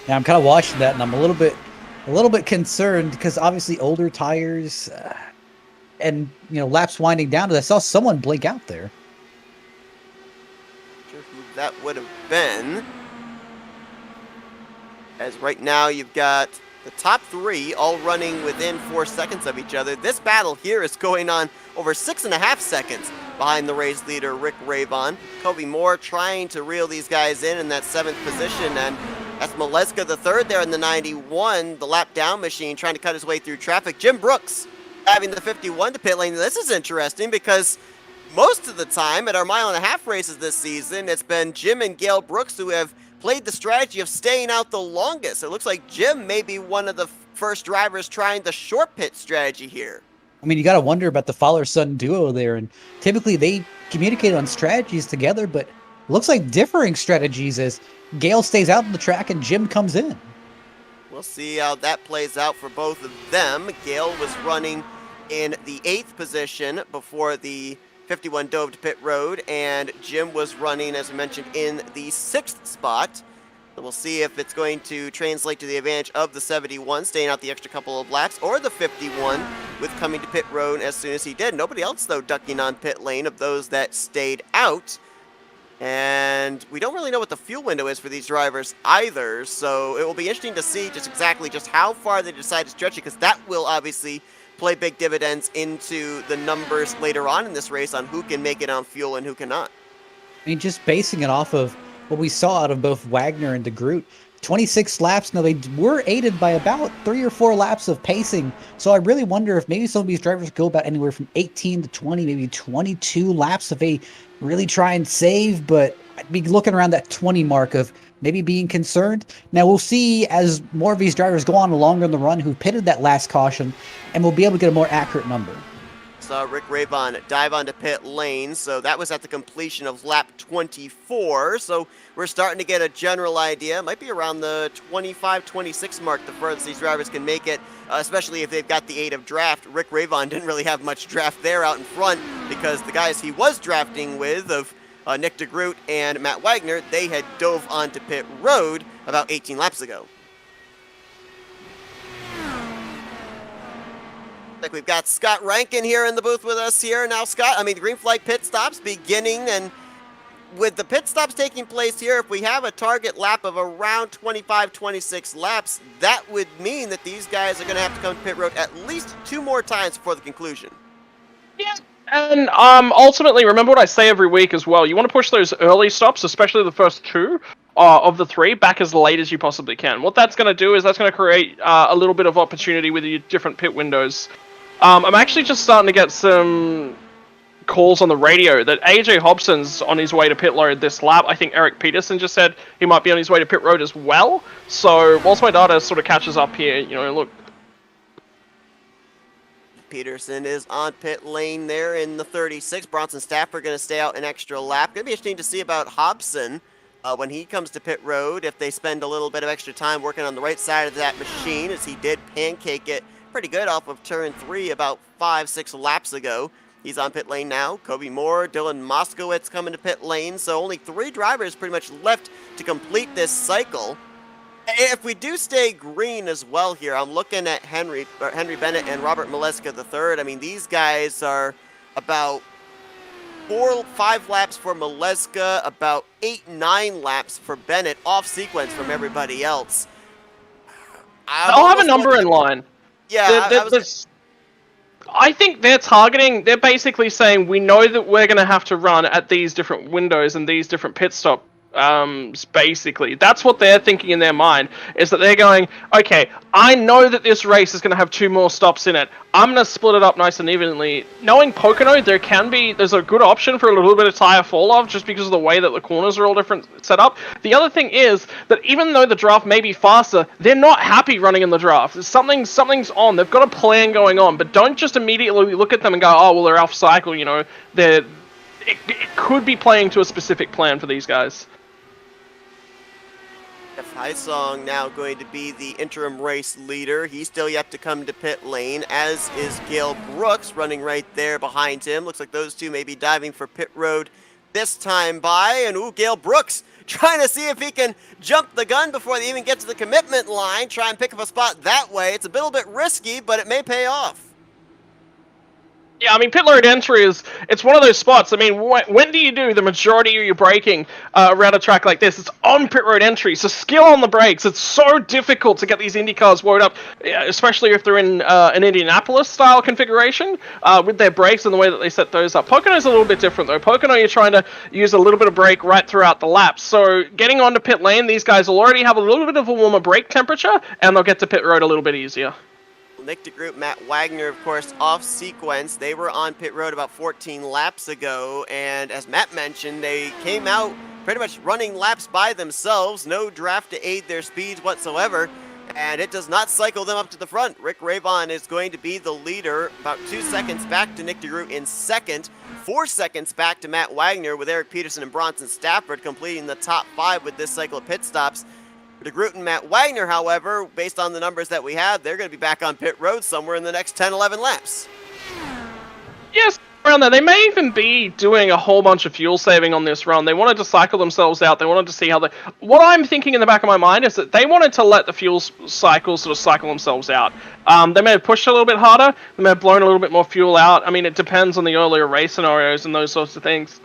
Yeah, I'm kind of watching that, and I'm a little bit concerned because obviously older tires, and laps winding down. I saw someone blink out there. Not sure who that would have been, as right now you've got the top 3 all running within 4 seconds of each other. This battle here is going on over 6.5 seconds behind the race leader, Rick Rayvon. Kobe Moore trying to reel these guys in that 7th position, and that's Maleska the 3rd there in the 91, the lap down machine, trying to cut his way through traffic. Jim Brooks having the 51 to pit lane. This is interesting because most of the time at our 1.5 mile races this season, it's been Jim and Gail Brooks who have played the strategy of staying out the longest. It looks like Jim may be one of the first drivers trying the short pit strategy here. I mean, you got to wonder about the father-son duo there, and typically they communicate on strategies together, but it looks like differing strategies as Gail stays out on the track and Jim comes in. We'll see how that plays out for both of them. Gail was running in the 8th position before the 51 dove to pit road, and Jim was running, as I mentioned, in the 6th spot. So we'll see if it's going to translate to the advantage of the 71, staying out the extra couple of laps, or the 51 with coming to pit road as soon as he did. Nobody else, though, ducking on pit lane of those that stayed out. And we don't really know what the fuel window is for these drivers either, so it will be interesting to see just how far they decide to stretch it, because that will obviously play big dividends into the numbers later on in this race on who can make it on fuel and who cannot. I mean, just basing it off of what we saw out of both Wagner and DeGroot, 26 laps. Now, they were aided by about 3 or 4 laps of pacing, so I really wonder if maybe some of these drivers go about anywhere from 18 to 20, maybe 22 laps if they really try and save, but I'd be looking around that 20 mark of maybe being concerned. Now, we'll see as more of these drivers go on longer in the run who pitted that last caution, and we'll be able to get a more accurate number. Saw Rick Rayvon dive onto pit lane, so that was at the completion of lap 24, so we're starting to get a general idea. It might be around the 25-26 mark the furthest these drivers can make it, especially if they've got the 8 of draft. Rick Rayvon didn't really have much draft there out in front because the guys he was drafting with of Nick DeGroot and Matt Wagner, they had dove onto pit road about 18 laps ago. Like we've got Scott Rankin here in the booth with us here. Now, Scott, I mean, the green flag pit stops beginning, and with the pit stops taking place here, if we have a target lap of around 25-26 laps, that would mean that these guys are going to have to come to pit road at least 2 more times before the conclusion. Yeah, and ultimately, remember what I say every week as well. You want to push those early stops, especially the first 2 of the 3, back as late as you possibly can. What that's going to do is that's going to create a little bit of opportunity with your different pit windows. I'm actually just starting to get some calls on the radio that AJ Hobson's on his way to pit road this lap. I think Eric Peterson just said he might be on his way to pit road as well. So whilst my data sort of catches up here, look. Peterson is on pit lane there in the 36. Bronson Stafford going to stay out an extra lap. Going to be interesting to see about Hobson when he comes to pit road, if they spend a little bit of extra time working on the right side of that machine, as he did pancake it pretty good off of turn 3 about 5-6 laps ago. He's on pit lane now. Kobe Moore, Dylan Moskowitz coming to pit lane. So only 3 drivers pretty much left to complete this cycle. If we do stay green as well here, I'm looking at Henry Bennett and Robert Mileska III. I mean, these guys are about 4-5 laps for Mileska, about 8-9 laps for Bennett, off sequence from everybody else. They'll have a number in line. Yeah, I think they're basically saying, we know that we're going to have to run at these different windows and these different pit stop basically. That's what they're thinking in their mind, is that they're going, okay, I know that this race is going to have 2 more stops in it. I'm going to split it up nice and evenly. Knowing Pocono, there's a good option for a little bit of tire fall off just because of the way that the corners are all different set up. The other thing is that even though the draft may be faster, they're not happy running in the draft. Something's on. They've got a plan going on, but don't just immediately look at them and go, oh, well, they're off cycle, you know. It could be playing to a specific plan for these guys. Haisong now going to be the interim race leader. He's still yet to come to pit lane, as is Gale Brooks running right there behind him. Looks like those two may be diving for pit road this time by. And Gale Brooks trying to see if he can jump the gun before they even get to the commitment line. Try and pick up a spot that way. It's a little bit risky, but it may pay off. Yeah, I mean, pit road entry it's one of those spots. I mean, when do you do the majority of your braking around a track like this? It's on pit road entry, so skill on the brakes. It's so difficult to get these Indy cars wound up, especially if they're in an Indianapolis-style configuration with their brakes and the way that they set those up. Pocono's a little bit different, though. Pocono, you're trying to use a little bit of brake right throughout the lap. So getting onto pit lane, these guys will already have a little bit of a warmer brake temperature, and they'll get to pit road a little bit easier. Nick DeGroot, Matt Wagner, of course, off sequence. They were on pit road about 14 laps ago, and as Matt mentioned, they came out pretty much running laps by themselves, no draft to aid their speeds whatsoever, and it does not cycle them up to the front. Rick Ravon is going to be the leader, about 2 seconds back to Nick DeGroot in second, 4 seconds back to Matt Wagner, with Eric Peterson and Bronson Stafford completing the top 5 with this cycle of pit stops. DeGroot and Matt Wagner, however, based on the numbers that we have, they're going to be back on pit road somewhere in the next 10, 11 laps. Yes, around there. They may even be doing a whole bunch of fuel saving on this run. They wanted to cycle themselves out. They wanted to see how What I'm thinking in the back of my mind is that they wanted to let the fuel cycles sort of cycle themselves out. They may have pushed a little bit harder. They may have blown a little bit more fuel out. I mean, it depends on the earlier race scenarios and those sorts of things.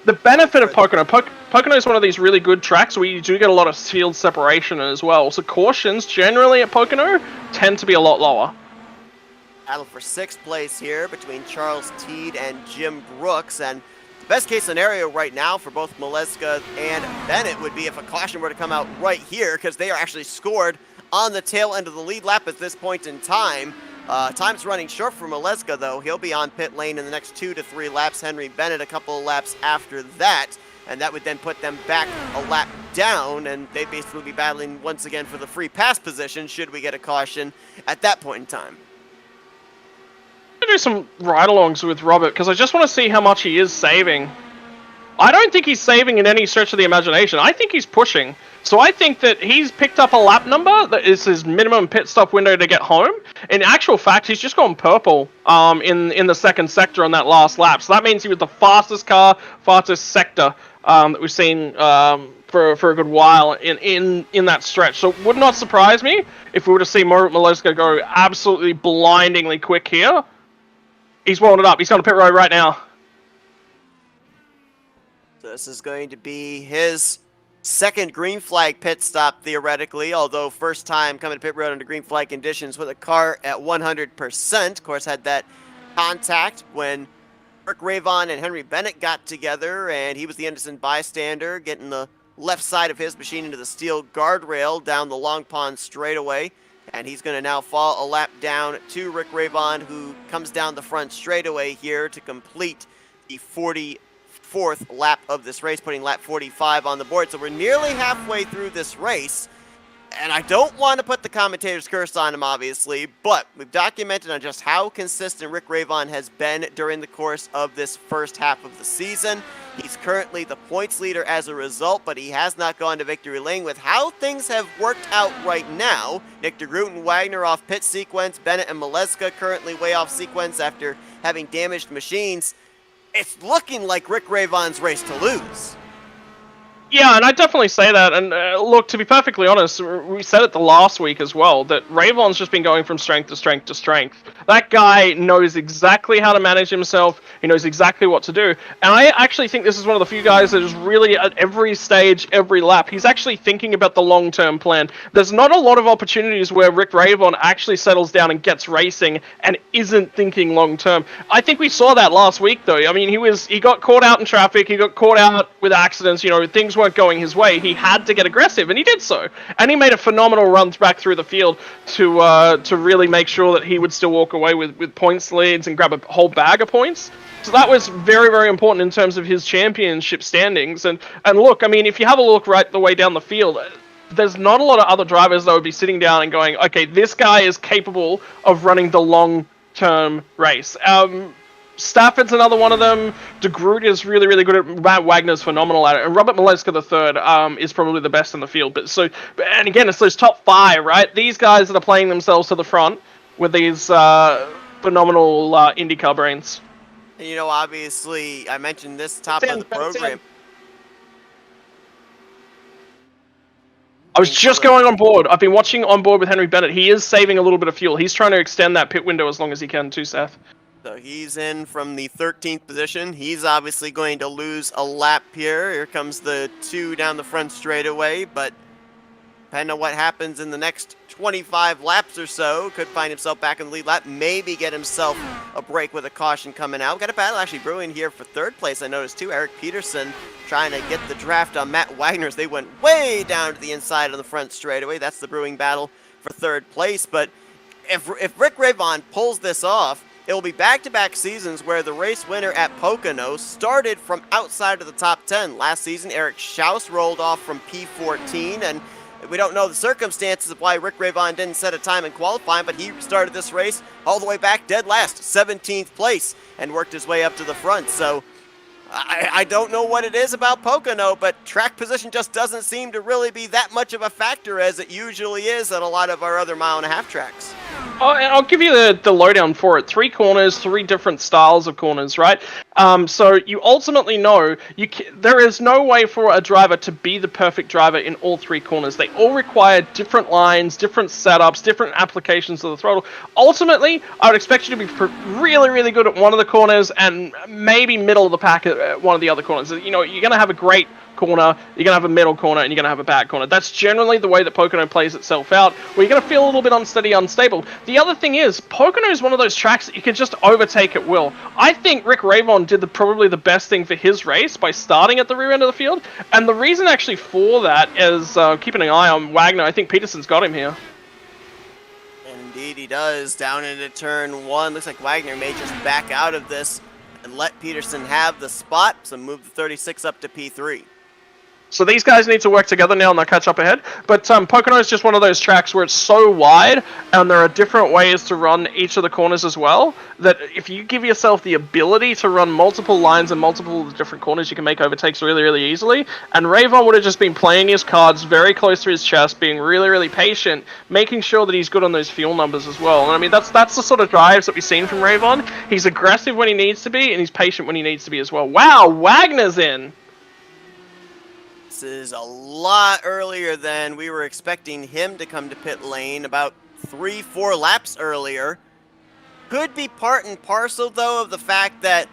The benefit of Pocono is one of these really good tracks where you do get a lot of field separation as well. So cautions generally at Pocono tend to be a lot lower. Battle for 6th place here between Charles Teed and Jim Brooks. And the best case scenario right now for both Mileska and Bennett would be if a caution were to come out right here, because they are actually scored on the tail end of the lead lap at this point in time. Time's running short for Mileska, though. He'll be on pit lane in the next 2 to 3 laps. Henry Bennett a couple of laps after that, and that would then put them back a lap down, and they'd basically be battling once again for the free pass position should we get a caution at that point in time. I'm going to do some ride-alongs with Robert, because I just want to see how much he is saving. I don't think he's saving in any stretch of the imagination. I think he's pushing. So I think that he's picked up a lap number that is his minimum pit stop window to get home. In actual fact, he's just gone purple in the second sector on that last lap. So that means he was the fastest car, fastest sector that we've seen for a good while in that stretch. So it would not surprise me if we were to see Mileska go absolutely blindingly quick here. He's rolling it up. He's on the pit road right now. So this is going to be his second green flag pit stop, theoretically, although first time coming to pit road under green flag conditions with a car at 100%. Of course, had that contact when Rick Ravon and Henry Bennett got together, and he was the innocent bystander, getting the left side of his machine into the steel guardrail down the Long Pond straightaway. And he's going to now fall a lap down to Rick Ravon, who comes down the front straightaway here to complete the 44th lap of this race, putting lap 45 on the board. So we're nearly halfway through this race, and I don't want to put the commentator's curse on him, obviously, but we've documented on just how consistent Rick Ravon has been during the course of this first half of the season. He's currently the points leader as a result, but he has not gone to victory lane. With how things have worked out right now, Nick DeGroot and Wagner off pit sequence, Bennett and Maleska currently way off sequence after having damaged machines. It's looking like Rick Ravon's race to lose. Yeah, and I definitely say that. And look, to be perfectly honest, we said it the last week as well, that Ravon's just been going from strength to strength to strength. That guy knows exactly how to manage himself. He knows exactly what to do. And I actually think this is one of the few guys that is really at every stage, every lap, he's actually thinking about the long-term plan. There's not a lot of opportunities where Rick Ravon actually settles down and gets racing and isn't thinking long-term. I think we saw that last week, though. I mean, he got caught out in traffic. He got caught out with accidents. You know, things weren't going his way. He had to get aggressive, and he did so. And he made a phenomenal run back through the field to really make sure that he would still walk away with points leads and grab a whole bag of points. So that was very, very important in terms of his championship standings. And look, I mean, if you have a look right the way down the field, there's not a lot of other drivers that would be sitting down and going, okay, this guy is capable of running the long-term race. Stafford's another one of them. DeGroot is really, really good at it. Matt Wagner's phenomenal at it. And Robert Maleska III is probably the best in the field. And again, it's those top 5, right? These guys that are playing themselves to the front with these phenomenal IndyCar brains. And you know, obviously, I mentioned this top of the program. I was just going on board. I've been watching on board with Henry Bennett. He is saving a little bit of fuel. He's trying to extend that pit window as long as he can too, Seth. So he's in from the 13th position. He's obviously going to lose a lap here. Here comes the 2 down the front straightaway, but depending on what happens in the next 25 laps or so, could find himself back in the lead lap, maybe get himself a break with a caution coming out. Got a battle actually brewing here for 3rd place, I noticed too. Eric Peterson trying to get the draft on Matt Wagner's. They went way down to the inside of the front straightaway. That's the brewing battle for 3rd place, but if Rick Ravon pulls this off, it will be back-to-back seasons where the race winner at Pocono started from outside of the top 10. Last season, Eric Schaus rolled off from P14, and we don't know the circumstances of why Rick Ravon didn't set a time in qualifying, but he started this race all the way back dead last, 17th place, and worked his way up to the front. So I don't know what it is about Pocono, but track position just doesn't seem to really be that much of a factor as it usually is at a lot of our other mile-and-a-half tracks. I'll give you the lowdown for it. 3 corners, 3 different styles of corners, right? So you ultimately know there is no way for a driver to be the perfect driver in all 3 corners. They all require different lines, different setups, different applications of the throttle. Ultimately, I would expect you to be really, really good at one of the corners and maybe middle of the pack at one of the other corners. You know, you're going to have a great corner, you're going to have a middle corner, and you're going to have a bad corner. That's generally the way that Pocono plays itself out, where you're going to feel a little bit unsteady, unstable. The other thing is, Pocono is one of those tracks that you can just overtake at will. I think Rick Ravon did probably the best thing for his race by starting at the rear end of the field, and the reason actually for that is keeping an eye on Wagner. I think Peterson's got him here. Indeed he does. Down into turn 1. Looks like Wagner may just back out of this and let Peterson have the spot, so move the 36 up to P3. So these guys need to work together now and they'll catch up ahead. But Pocono is just one of those tracks where it's so wide and there are different ways to run each of the corners as well, that if you give yourself the ability to run multiple lines and multiple different corners, you can make overtakes really, really easily. And Ravon would have just been playing his cards very close to his chest, being really, really patient, making sure that he's good on those fuel numbers as well. And I mean, that's the sort of drives that we've seen from Ravon. He's aggressive when he needs to be, and he's patient when he needs to be as well. Wow, Wagner's in! This is a lot earlier than we were expecting him to come to pit lane, about 3-4 laps earlier. Could be part and parcel, though, of the fact that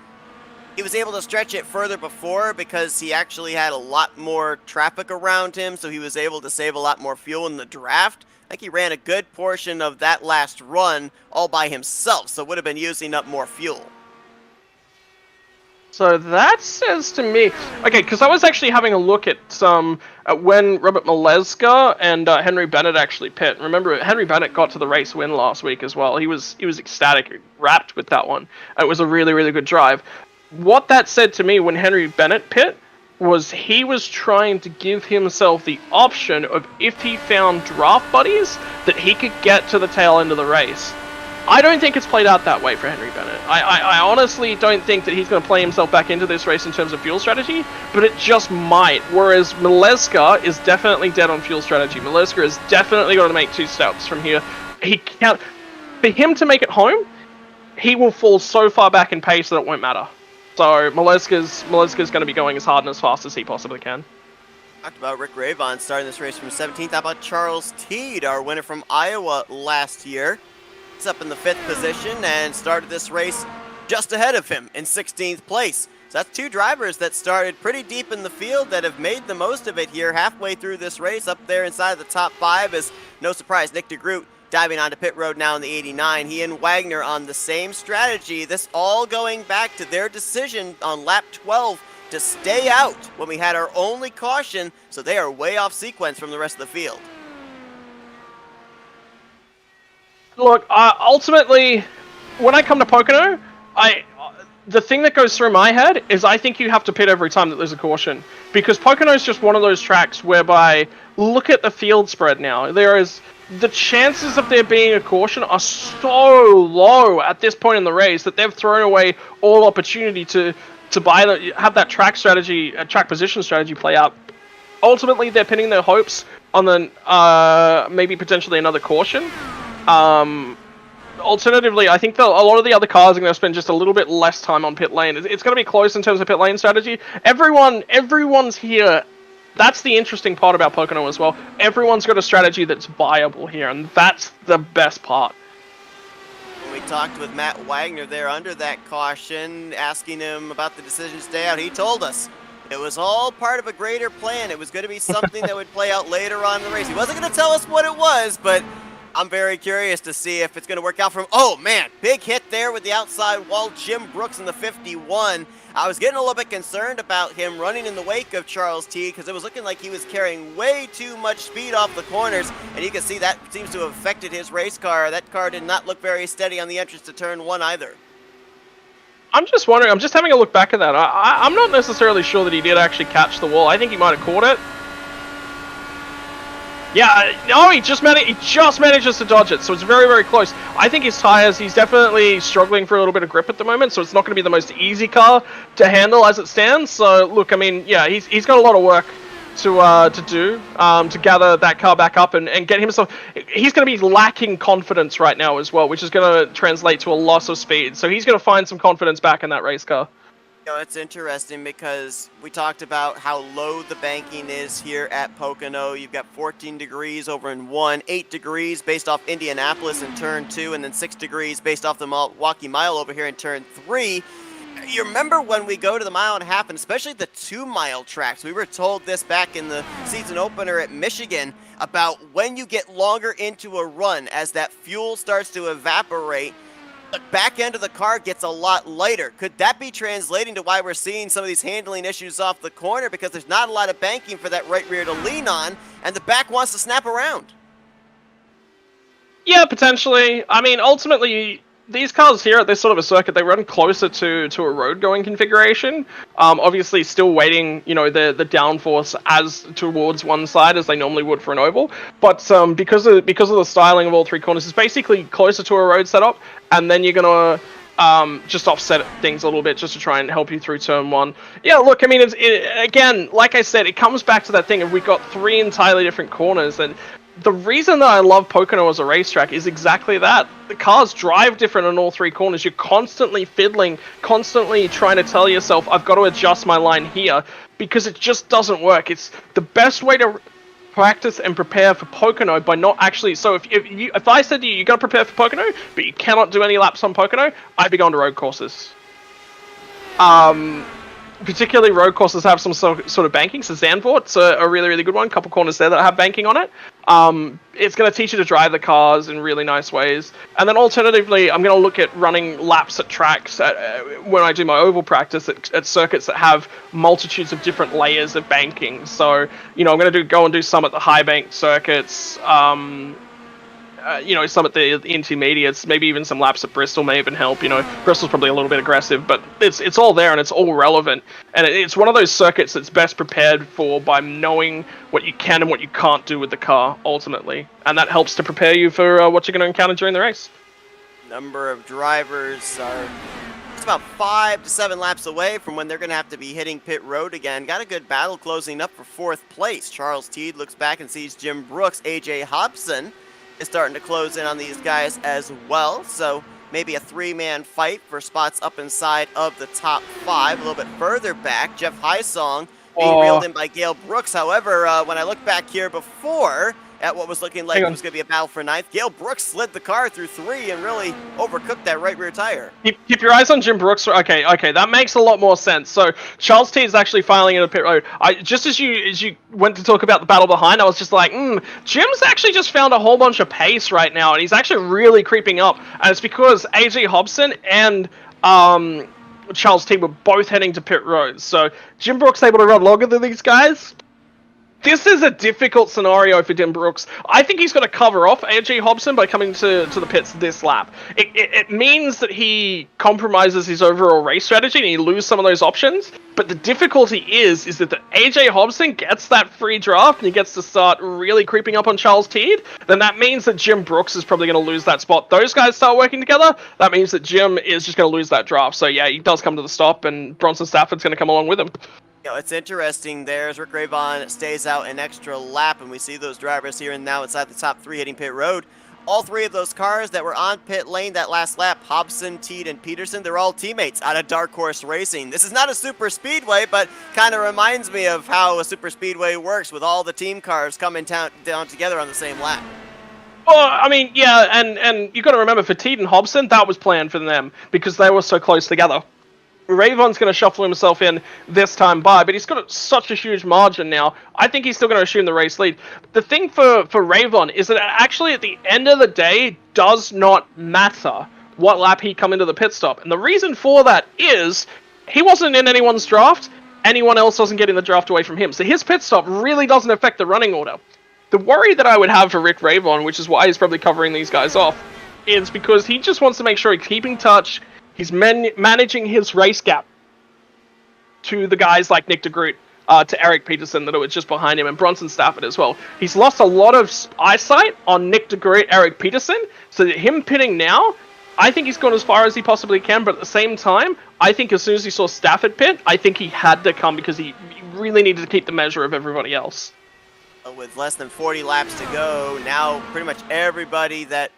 he was able to stretch it further before because he actually had a lot more traffic around him, so he was able to save a lot more fuel in the draft. I think he ran a good portion of that last run all by himself, so would have been using up more fuel. So that says to me, okay, because I was actually having a look at when Robert Maleska and Henry Bennett actually pit. Remember, Henry Bennett got to the race win last week as well. He was ecstatic, wrapped with that one. It was a really, really good drive. What that said to me when Henry Bennett pit was he was trying to give himself the option of if he found draft buddies that he could get to the tail end of the race. I don't think it's played out that way for Henry Bennett. I honestly don't think that he's going to play himself back into this race in terms of fuel strategy, but it just might. Whereas Milezka is definitely dead on fuel strategy. Milezka is definitely going to make 2 stops from here. He can't. For him to make it home, he will fall so far back in pace that it won't matter. So Milezka's going to be going as hard and as fast as he possibly can. Talked about Rick Ravon starting this race from 17th. How about Charles Teed, our winner from Iowa last year? He's up in the 5th position and started this race just ahead of him in 16th place. So that's 2 drivers that started pretty deep in the field that have made the most of it here halfway through this race, up there inside the top 5. As no surprise, Nick DeGroot diving onto pit road now in the 89. He and Wagner on the same strategy. This all going back to their decision on lap 12 to stay out when we had our only caution, so they are way off sequence from the rest of the field. Look, ultimately, when I come to Pocono, the thing that goes through my head is I think you have to pit every time that there's a caution. Because Pocono is just one of those tracks whereby, look at the field spread now. The chances of there being a caution are so low at this point in the race that they've thrown away all opportunity to have that track position strategy play out. Ultimately, they're pinning their hopes on maybe potentially another caution. Alternatively, I think a lot of the other cars are going to spend just a little bit less time on pit lane. It's going to be close in terms of pit lane strategy. Everyone's here. That's the interesting part about Pocono as well. Everyone's got a strategy that's viable here, and that's the best part. When we talked with Matt Wagner there under that caution, asking him about the decision to stay out, he told us it was all part of a greater plan. It was going to be something that would play out later on in the race. He wasn't going to tell us what it was, but I'm very curious to see if it's going to work out for him. Oh, man, big hit there with the outside wall. Jim Brooks in the 51. I was getting a little bit concerned about him running in the wake of Charles T because it was looking like he was carrying way too much speed off the corners, and you can see that seems to have affected his race car. That car did not look very steady on the entrance to turn 1 either. I'm just wondering, I'm just having a look back at that. I'm not necessarily sure that he did actually catch the wall. I think he might have caught it. Yeah, no, he just manages to dodge it, so it's very, very close. I think his tires, he's definitely struggling for a little bit of grip at the moment, so it's not going to be the most easy car to handle as it stands. So, look, I mean, yeah, he's got a lot of work to do to gather that car back up and get himself. He's going to be lacking confidence right now as well, which is going to translate to a loss of speed. So he's going to find some confidence back in that race car. You know, it's interesting because we talked about how low the banking is here at Pocono. You've got 14 degrees over in 1, 8 degrees based off Indianapolis in turn 2, and then 6 degrees based off the Milwaukee Mile over here in turn 3. You remember when we go to the 1.5 mile, and especially the 2-mile tracks, we were told this back in the season opener at Michigan about when you get longer into a run as that fuel starts to evaporate, the back end of the car gets a lot lighter. Could that be translating to why we're seeing some of these handling issues off the corner, because there's not a lot of banking for that right rear to lean on, and the back wants to snap around? Yeah, potentially. I mean, ultimately, these cars here at this sort of a circuit, they run closer to a road-going configuration. Obviously, still weighting, you know, the downforce as towards one side as they normally would for an oval. But because of the styling of all 3 corners, it's basically closer to a road setup, and then you're gonna just offset things a little bit just to try and help you through turn 1. Yeah, look, I mean, again, like I said, it comes back to that thing of we've got 3 entirely different corners, and the reason that I love Pocono as a racetrack is exactly that. The cars drive different on all 3 corners. You're constantly fiddling, constantly trying to tell yourself, I've got to adjust my line here, because it just doesn't work. It's the best way to practice and prepare for Pocono by not actually... So if I said to you, you got to prepare for Pocono, but you cannot do any laps on Pocono, I'd be going to road courses. Particularly road courses have some sort of banking, so Zandvoort's a really, really good one. A couple corners there that have banking on it. It's going to teach you to drive the cars in really nice ways. And then alternatively, I'm going to look at running laps at tracks when I do my oval practice at circuits that have multitudes of different layers of banking. So, you know, I'm going to go and do some at the high bank circuits, you know, some at the intermediates, maybe even some laps at Bristol may even help. You know, Bristol's probably a little bit aggressive, but it's all there and it's all relevant. And it's one of those circuits that's best prepared for by knowing what you can and what you can't do with the car, ultimately. And that helps to prepare you for what you're going to encounter during the race. Number of drivers are just about 5 to 7 laps away from when they're going to have to be hitting pit road again. Got a good battle closing up for 4th place. Charles Teed looks back and sees Jim Brooks. AJ Hobson is starting to close in on these guys as well. So maybe a 3-man fight for spots up inside of the top 5. A little bit further back, Jeff Highsong being reeled in by Gale Brooks. However, when I look back here before at what was looking like it was going to be a battle for 9th, Gale Brooks slid the car through 3 and really overcooked that right rear tire. Keep your eyes on Jim Brooks. Okay, that makes a lot more sense. So Charles T is actually filing into pit road. Just as you went to talk about the battle behind, I was just like, Jim's actually just found a whole bunch of pace right now, and he's actually really creeping up. And it's because AJ Hobson and Charles T were both heading to pit road. So Jim Brooks able to run longer than these guys. This is a difficult scenario for Jim Brooks. I think he's got to cover off AJ Hobson by coming to the pits this lap. It means that he compromises his overall race strategy and he loses some of those options. But the difficulty is that the AJ Hobson gets that free draft and he gets to start really creeping up on Charles Teed. Then that means that Jim Brooks is probably going to lose that spot. Those guys start working together. That means that Jim is just going to lose that draft. So yeah, he does come to the stop and Bronson Stafford's going to come along with him. You know, it's interesting there as Rick Ravon stays out an extra lap, and we see those drivers here and now inside the top 3 hitting pit road. All 3 of those cars that were on pit lane that last lap, Hobson, Teed, and Peterson, they're all teammates out of Dark Horse Racing. This is not a super speedway, but kind of reminds me of how a super speedway works with all the team cars coming down together on the same lap. Well, I mean, yeah, and you got to remember for Teed and Hobson, that was planned for them because they were so close together. Ravon's going to shuffle himself in this time by, but he's got such a huge margin now. I think he's still going to assume the race lead. The thing for Ravon is that actually at the end of the day does not matter what lap he come into the pit stop. And the reason for that is he wasn't in anyone's draft. Anyone else wasn't getting the draft away from him. So his pit stop really doesn't affect the running order. The worry that I would have for Rick Ravon, which is why he's probably covering these guys off, is because he just wants to make sure he's keeping touch. He's managing his race gap to the guys like Nick DeGroot, to Eric Peterson that were just behind him, and Bronson Stafford as well. He's lost a lot of eyesight on Nick DeGroot, Eric Peterson, so that him pitting now, I think he's gone as far as he possibly can, but at the same time, I think as soon as he saw Stafford pit, I think he had to come because he really needed to keep the measure of everybody else. With less than 40 laps to go, now pretty much everybody that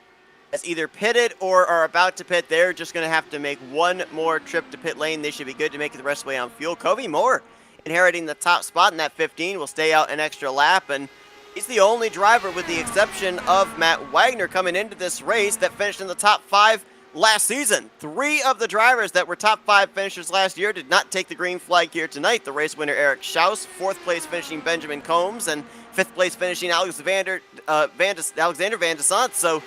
has either pitted or are about to pit, they're just going to have to make one more trip to pit lane. They should be good to make it the rest of the way on fuel. Covey Moore inheriting the top spot in that 15 will stay out an extra lap, and he's the only driver with the exception of Matt Wagner coming into this race that finished in the top 5 last season. 3 of the drivers that were top 5 finishers last year did not take the green flag here tonight. The race winner Eric Schaus, 4th place finishing Benjamin Combs, and 5th place finishing Alexander Van de Sant. So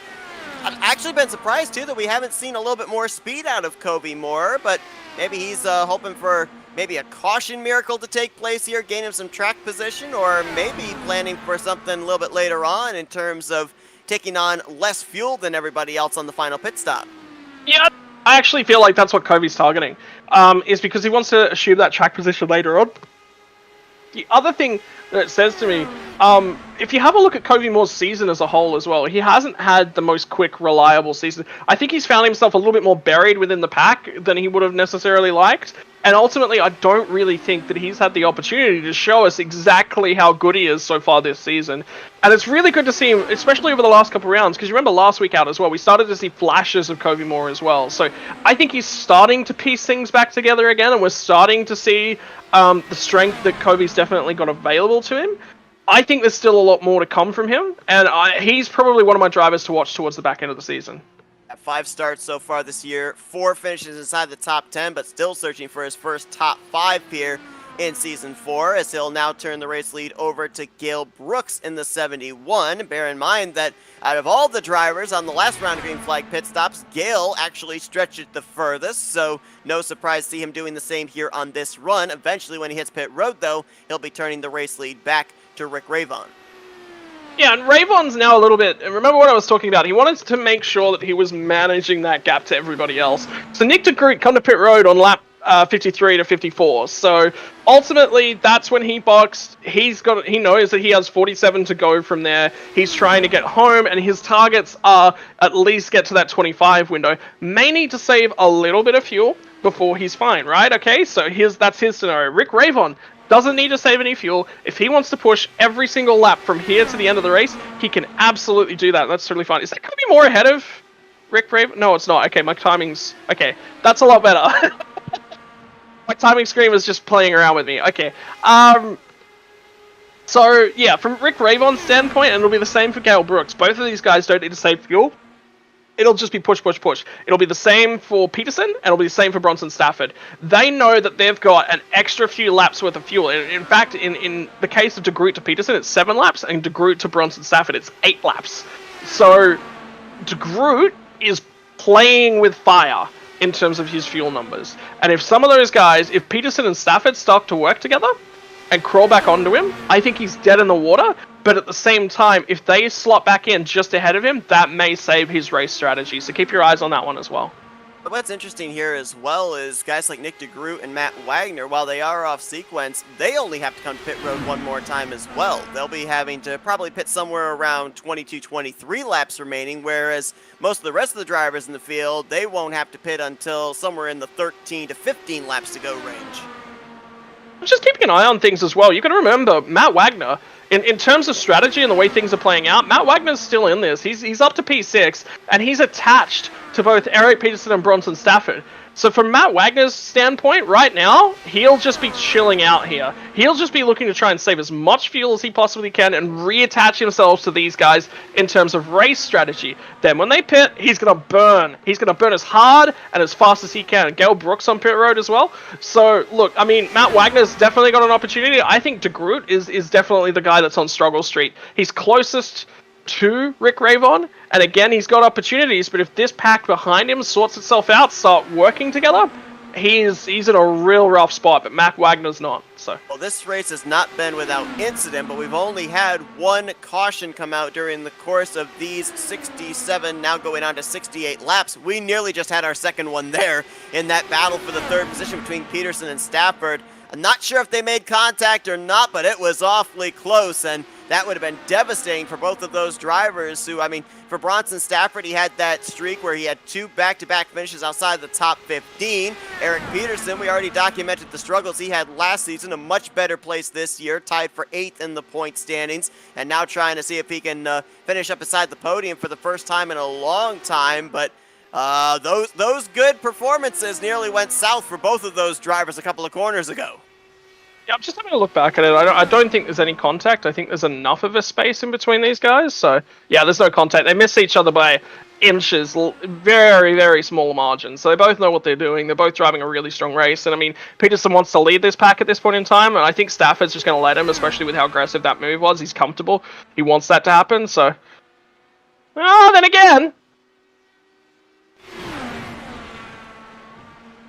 I've actually been surprised, too, that we haven't seen a little bit more speed out of Covey Moore, but maybe he's hoping for maybe a caution miracle to take place here, gain him some track position, or maybe planning for something a little bit later on in terms of taking on less fuel than everybody else on the final pit stop. Yeah, I actually feel like that's what Covey's targeting, is because he wants to assume that track position later on. The other thing that it says to me, if you have a look at Covey Moore's season as a whole as well, he hasn't had the most quick, reliable season. I think he's found himself a little bit more buried within the pack than he would have necessarily liked. And ultimately, I don't really think that he's had the opportunity to show us exactly how good he is so far this season. And it's really good to see him, especially over the last couple of rounds, because you remember last week out as well, we started to see flashes of Covey Moore as well. So I think he's starting to piece things back together again, and we're starting to see the strength that Covey's definitely got available to him. I think there's still a lot more to come from him, and he's probably one of my drivers to watch towards the back end of the season. 5 starts so far this year, 4 finishes inside the top 10, but still searching for his first top 5 here in Season 4, as he'll now turn the race lead over to Gale Brooks in the 71. Bear in mind that out of all the drivers on the last round of green flag pit stops, Gale actually stretched it the furthest, so no surprise to see him doing the same here on this run. Eventually, when he hits pit road, though, he'll be turning the race lead back to Rick Ravon. Yeah, and Ravon's now a little bit, and remember what I was talking about, he wanted to make sure that he was managing that gap to everybody else. So Nick DeGroot come to pit road on lap 53 to 54. So ultimately, that's when he boxed. He knows that he has 47 to go from there. He's trying to get home, and his targets are at least get to that 25 window. May need to save a little bit of fuel before he's fine, right? Okay, so that's his scenario. Rick Ravon doesn't need to save any fuel. If he wants to push every single lap from here to the end of the race, he can absolutely do that. That's totally fine. Is that going to be more ahead of Rick Ravon? No, it's not. Okay, my timing's... Okay, that's a lot better. My timing screen was just playing around with me. Okay. So, yeah, from Rick Ravon's standpoint, and it'll be the same for Gale Brooks. Both of these guys don't need to save fuel. It'll just be push, push, push. It'll be the same for Peterson, and it'll be the same for Bronson Stafford. They know that they've got an extra few laps worth of fuel. In fact, in the case of De Groot to Peterson, it's 7 laps, and De Groot to Bronson Stafford, it's 8 laps. So, De Groot is playing with fire in terms of his fuel numbers. And if some of those guys, if Peterson and Stafford start to work together and crawl back onto him, I think he's dead in the water. But at the same time, if they slot back in just ahead of him, that may save his race strategy. So keep your eyes on that one as well. But what's interesting here as well is guys like Nick DeGroot and Matt Wagner, while they are off sequence, they only have to come to pit road one more time as well. They'll be having to probably pit somewhere around 22, 23 laps remaining, whereas most of the rest of the drivers in the field, they won't have to pit until somewhere in the 13 to 15 laps to go range. Just keeping an eye on things as well. You can remember Matt Wagner, in terms of strategy and the way things are playing out, Matt Wagner's still in this. He's up to P6, and he's attached to both Eric Peterson and Bronson Stafford. So from Matt Wagner's standpoint, right now, he'll just be chilling out here. He'll just be looking to try and save as much fuel as he possibly can and reattach himself to these guys in terms of race strategy. Then when they pit, he's going to burn. He's going to burn as hard and as fast as he can. Gale Brooks on pit road as well. So, look, I mean, Matt Wagner's definitely got an opportunity. I think De Groot is definitely the guy that's on struggle street. He's closest to Rick Ravon, and again, he's got opportunities, but if this pack behind him sorts itself out, start working together, he's in a real rough spot, but Matt Wagner's not. So, well, this race has not been without incident, but we've only had one caution come out during the course of these 67, now going on to 68 laps. We nearly just had our second one there in that battle for the third position between Peterson and Stafford. I'm not sure if they made contact or not, but it was awfully close, and that would have been devastating for both of those drivers who, I mean, for Bronson Stafford, he had that streak where he had 2 back-to-back finishes outside the top 15. Eric Peterson, we already documented the struggles he had last season, a much better place this year, tied for 8th in the point standings, and now trying to see if he can finish up beside the podium for the first time in a long time, but those good performances nearly went south for both of those drivers a couple of corners ago. yeah, I'm just having a look back at it. I don't think there's any contact. I think there's enough of a space in between these guys. So, yeah, there's no contact. They miss each other by inches, very, very small margins. So they both know what they're doing. They're both driving a really strong race. And, I mean, Peterson wants to lead this pack at this point in time. And I think Stafford's just going to let him, especially with how aggressive that move was. He's comfortable. He wants that to happen. So, then again...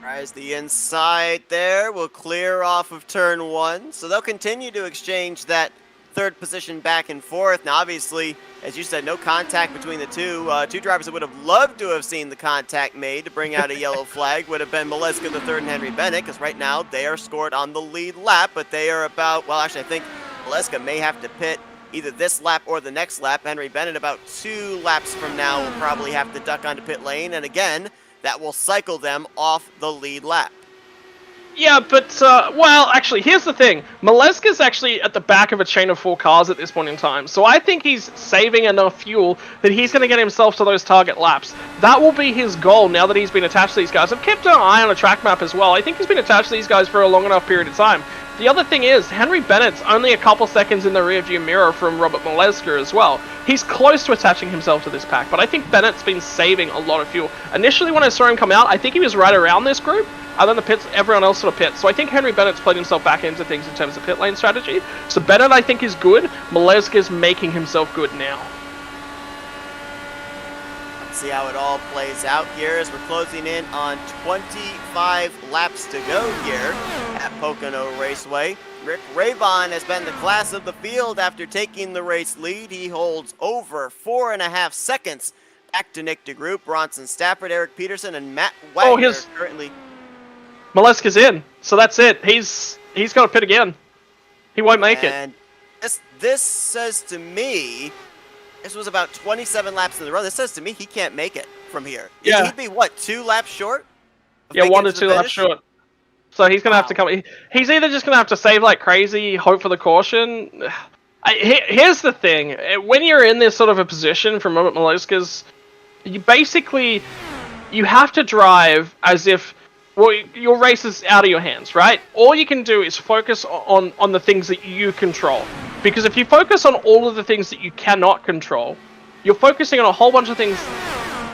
As the inside there will clear off of turn 1. So they'll continue to exchange that third position back and forth. Now, obviously, as you said, no contact between the two. Two drivers that would have loved to have seen the contact made to bring out a yellow flag would have been Maleska the third and Henry Bennett, because right now they are scored on the lead lap, but they are about, well, actually, I think Maleska may have to pit either this lap or the next lap. Henry Bennett about 2 laps from now will probably have to duck onto pit lane, and again, that will cycle them off the lead lap. Yeah, but, well, actually, here's the thing. Maleska's actually at the back of a chain of 4 cars at this point in time, so I think he's saving enough fuel that he's going to get himself to those target laps. That will be his goal now that he's been attached to these guys. I've kept an eye on a track map as well. I think he's been attached to these guys for a long enough period of time. The other thing is, Henry Bennett's only a couple seconds in the rearview mirror from Robert Maleska as well. He's close to attaching himself to this pack, but I think Bennett's been saving a lot of fuel. Initially, when I saw him come out, I think he was right around this group, and then the pits, everyone else sort of pits. So I think Henry Bennett's played himself back into things in terms of pit lane strategy. So Bennett, I think, is good. Maleska's making himself good now. See how it all plays out here as we're closing in on 25 laps to go here at Pocono Raceway. Rick Ravon has been the class of the field after taking the race lead. He holds over 4.5 seconds back to Nick DeGroot, Bronson Stafford, Eric Peterson, and Matt Wagner currently. Maleska's in, so that's it. He's got to pit again. He won't make it. And this says to me, this was about 27 laps in the row. This says to me he can't make it from here. Yeah. He'd be, what, 2 laps short? of Yeah, making 1 it to the 2 laps finish? short. So he's gonna have to come. He's either just gonna have to save like crazy, hope for the caution. Here's the thing: when you're in this sort of a position from Robert Maleska's, you have to drive as if your race is out of your hands, right? All you can do is focus on the things that you control. Because if you focus on all of the things that you cannot control, you're focusing on a whole bunch of things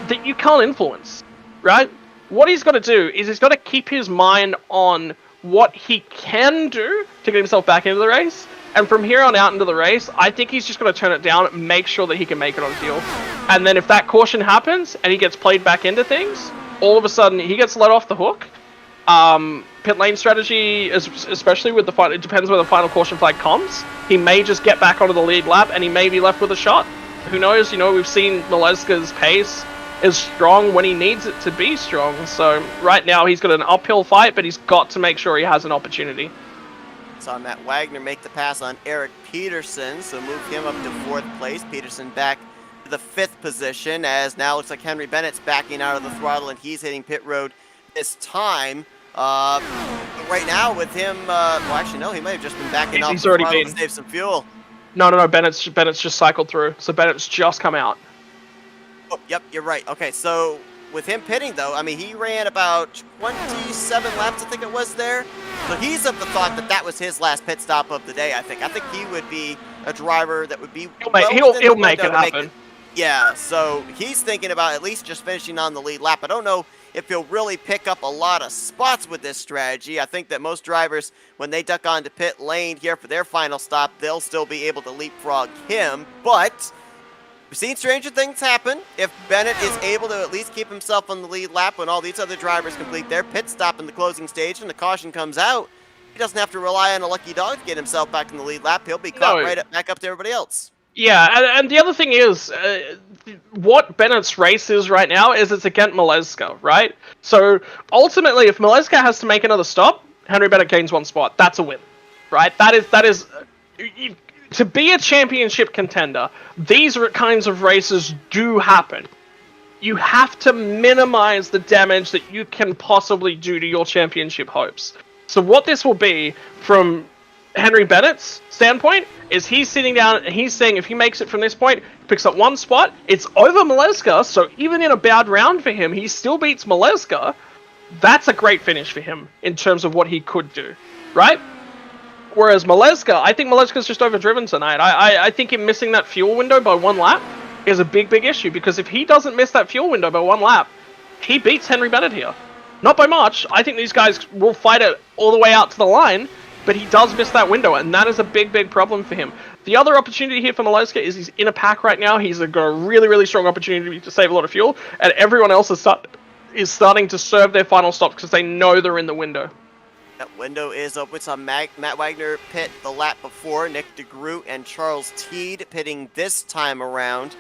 that you can't influence, right? What he's got to do is he's got to keep his mind on what he can do to get himself back into the race. And from here on out into the race, I think he's just going to turn it down and make sure that he can make it on field. And then if that caution happens and he gets played back into things, all of a sudden he gets let off the hook. Pit lane strategy, especially with the final, it depends where the final caution flag comes. He may just get back onto the lead lap and he may be left with a shot. Who knows? You know, we've seen Maleska's pace is strong when he needs it to be strong. So right now he's got an uphill fight, but he's got to make sure he has an opportunity. Saw Matt Wagner make the pass on Eric Peterson, so move him up to 4th place. Peterson back to the 5th position, as now looks like Henry Bennett's backing out of the throttle and he's hitting pit road this time. Right now with him, well actually no, he might have just been backing off the throttle to save some fuel. No, Bennett's just cycled through, so Bennett's just come out. Oh, yep, you're right. Okay, so with him pitting, though, I mean, he ran about 27 laps, I think it was there. So he's of the thought that that was his last pit stop of the day, I think. I think he would be a driver that would be... He'll make it happen. Yeah, so he's thinking about at least just finishing on the lead lap. I don't know if he'll really pick up a lot of spots with this strategy. I think that most drivers, when they duck onto pit lane here for their final stop, they'll still be able to leapfrog him, but... we've seen stranger things happen. If Bennett is able to at least keep himself on the lead lap when all these other drivers complete their pit stop in the closing stage and the caution comes out, he doesn't have to rely on a lucky dog to get himself back in the lead lap. He'll be caught back up to everybody else. Yeah, and the other thing is, what Bennett's race is right now is it's against Maleska, right? So ultimately, if Maleska has to make another stop, Henry Bennett gains 1 spot. That's a win, right? That is to be a championship contender, these kinds of races do happen. You have to minimize the damage that you can possibly do to your championship hopes. So what this will be, from Henry Bennett's standpoint, is he's sitting down and he's saying if he makes it from this point, picks up 1 spot, it's over Maleska, so even in a bad round for him, he still beats Maleska. That's a great finish for him in terms of what he could do, right? Whereas Maleska, I think Maleska's just overdriven tonight. I think him missing that fuel window by 1 lap is a big issue, because if he doesn't miss that fuel window by 1 lap, he beats Henry Bennett here. Not by much. I think these guys will fight it all the way out to the line, but he does miss that window, and that is a big problem for him. The other opportunity here for Maleska is he's in a pack right now. He's got a really strong opportunity to save a lot of fuel, and everyone else is starting to serve their final stops because they know they're in the window. That window is open. Saw Matt Wagner pit the lap before. Nick DeGroot and Charles Teed pitting this time around.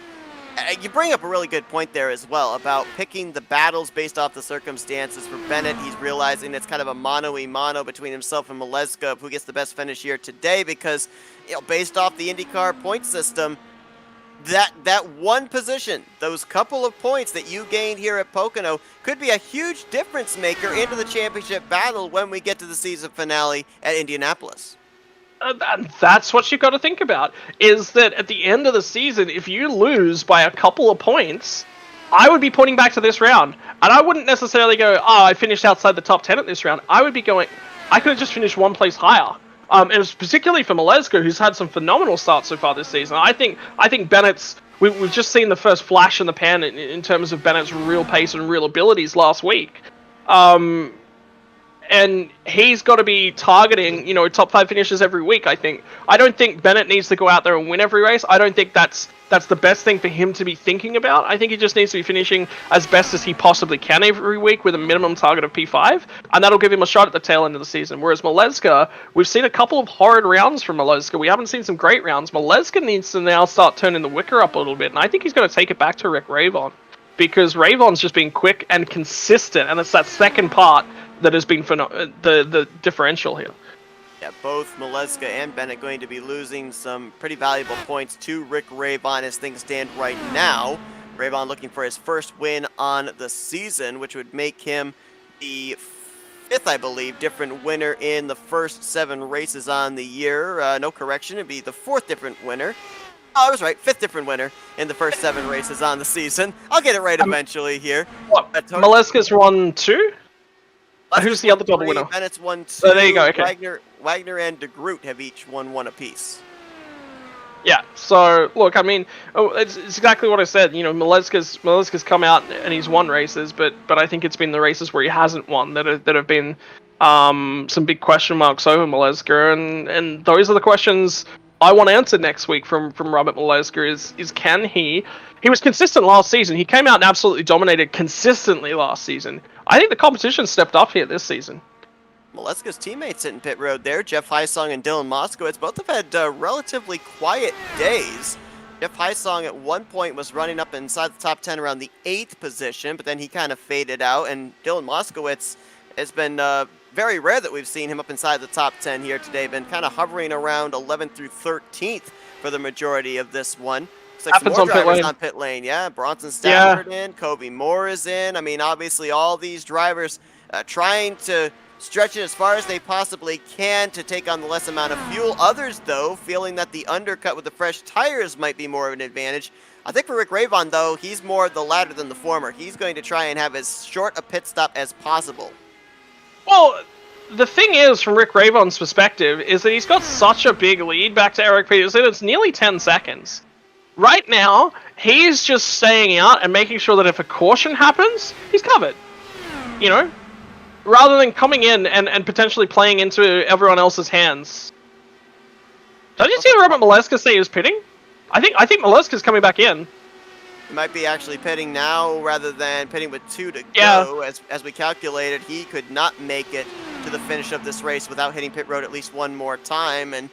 You bring up a really good point there as well about picking the battles based off the circumstances. For Bennett, he's realizing it's kind of a mano-a-mano between himself and Maleska of who gets the best finish here today, because, you know, based off the IndyCar point system, that one position, those couple of points that you gained here at Pocono, could be a huge difference maker into the championship battle when we get to the season finale at Indianapolis. That's what you got to think about, is that at the end of the season, if you lose by a couple of points, I would be pointing back to this round. And I wouldn't necessarily go, oh, I finished outside the top 10 at this round. I would be going, I could have just finished 1 place higher. And it's particularly for Maleska, who's had some phenomenal starts so far this season. I think Bennett's... We've just seen the first flash in the pan in terms of Bennett's real pace and real abilities last week. And he's got to be targeting, you know, top 5 finishes every week, I think. I don't think Bennett needs to go out there and win every race. I don't think that's the best thing for him to be thinking about. I think he just needs to be finishing as best as he possibly can every week with a minimum target of P5, and that'll give him a shot at the tail end of the season. Whereas Maleska, we've seen a couple of horrid rounds from Maleska. We haven't seen some great rounds. Maleska needs to now start turning the wicker up a little bit, and I think he's going to take it back to Rick Ravon, because Ravon's just been quick and consistent, and it's that second part that has been the differential here. Yeah, both Maleska and Bennett going to be losing some pretty valuable points to Rick Ravon as things stand right now. Ravon looking for his first win on the season, which would make him the fifth, I believe, different winner in the first 7 races on the year. No correction, it'd be the 4th different winner. Oh, I was right, 5th different winner in the first 7 races on the season. I'll get it right eventually here. What? Maleska's won 2? Who's the other double 3, winner? Bennett's won 2. Oh, there you go, okay. Wagner and De Groot have each won 1 apiece. Yeah, so, look, I mean, it's exactly what I said. You know, Maleska's come out and he's won races, but I think it's been the races where he hasn't won that have been some big question marks over Maleska, and those are the questions I want answered next week from Robert Maleska is can he was consistent last season. He came out and absolutely dominated consistently last season. I think the competition stepped up here this season. Maleska's teammates hitting pit road there, Jeff Heisong and Dylan Moskowitz, both have had relatively quiet days. Jeff Heisong at one point was running up inside the top 10 around the 8th position, but then he kind of faded out, and Dylan Moskowitz has been very rare that we've seen him up inside the top 10 here today, been kind of hovering around 11th through 13th for the majority of this one. Looks like some more drivers on pit lane, yeah. Bronson Stafford in, Kobe Moore is in. I mean, obviously all these drivers trying to stretch it as far as they possibly can to take on the less amount of fuel. Others, though, feeling that the undercut with the fresh tires might be more of an advantage. I think for Rick Ravon, though, he's more the latter than the former. He's going to try and have as short a pit stop as possible. Well, the thing is, from Rick Ravon's perspective, is that he's got such a big lead back to Eric Peterson. It's nearly 10 seconds. Right now, he's just staying out and making sure that if a caution happens, he's covered. You know? Rather than coming in and potentially playing into everyone else's hands. Don't you see Robert Maleska say he was pitting? I think Maleska's coming back in. He might be actually pitting now rather than pitting with 2 to go. As we calculated, he could not make it to the finish of this race without hitting pit road at least one more time. And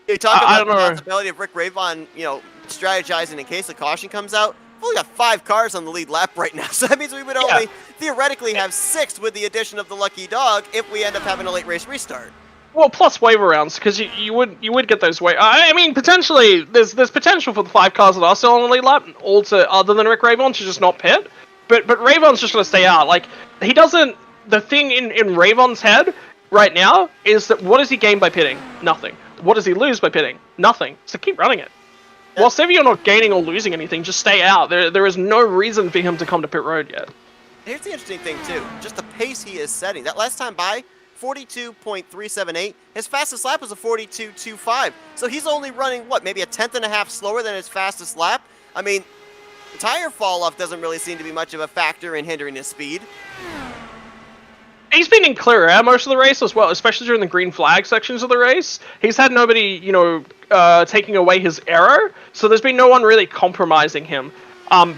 you talk about the possibility of Rick Ravon, you know, strategizing in case a caution comes out. We've only got 5 cars on the lead lap right now, so that means we would only theoretically have 6 with the addition of the lucky dog if we end up having a late race restart. Well, plus waiver rounds, because you would get those I mean, potentially there's potential for the 5 cars that are still on the lead lap, other than Rick Ravon, to just not pit. But Ravon's just gonna stay out. Like, he doesn't. The thing in Ravon's head right now is that what does he gain by pitting? Nothing. What does he lose by pitting? Nothing. So keep running it. Whilst ever you're not gaining or losing anything, just stay out. There is no reason for him to come to pit road yet. Here's the interesting thing, too. Just the pace he is setting. That last time by, 42.378. His fastest lap was a 42.25. So he's only running, what, maybe a 1/10.5 slower than his fastest lap? I mean, tire fall-off doesn't really seem to be much of a factor in hindering his speed. He's been in clear air most of the race as well, especially during the green flag sections of the race. He's had nobody, taking away his arrow, so there's been no one really compromising him.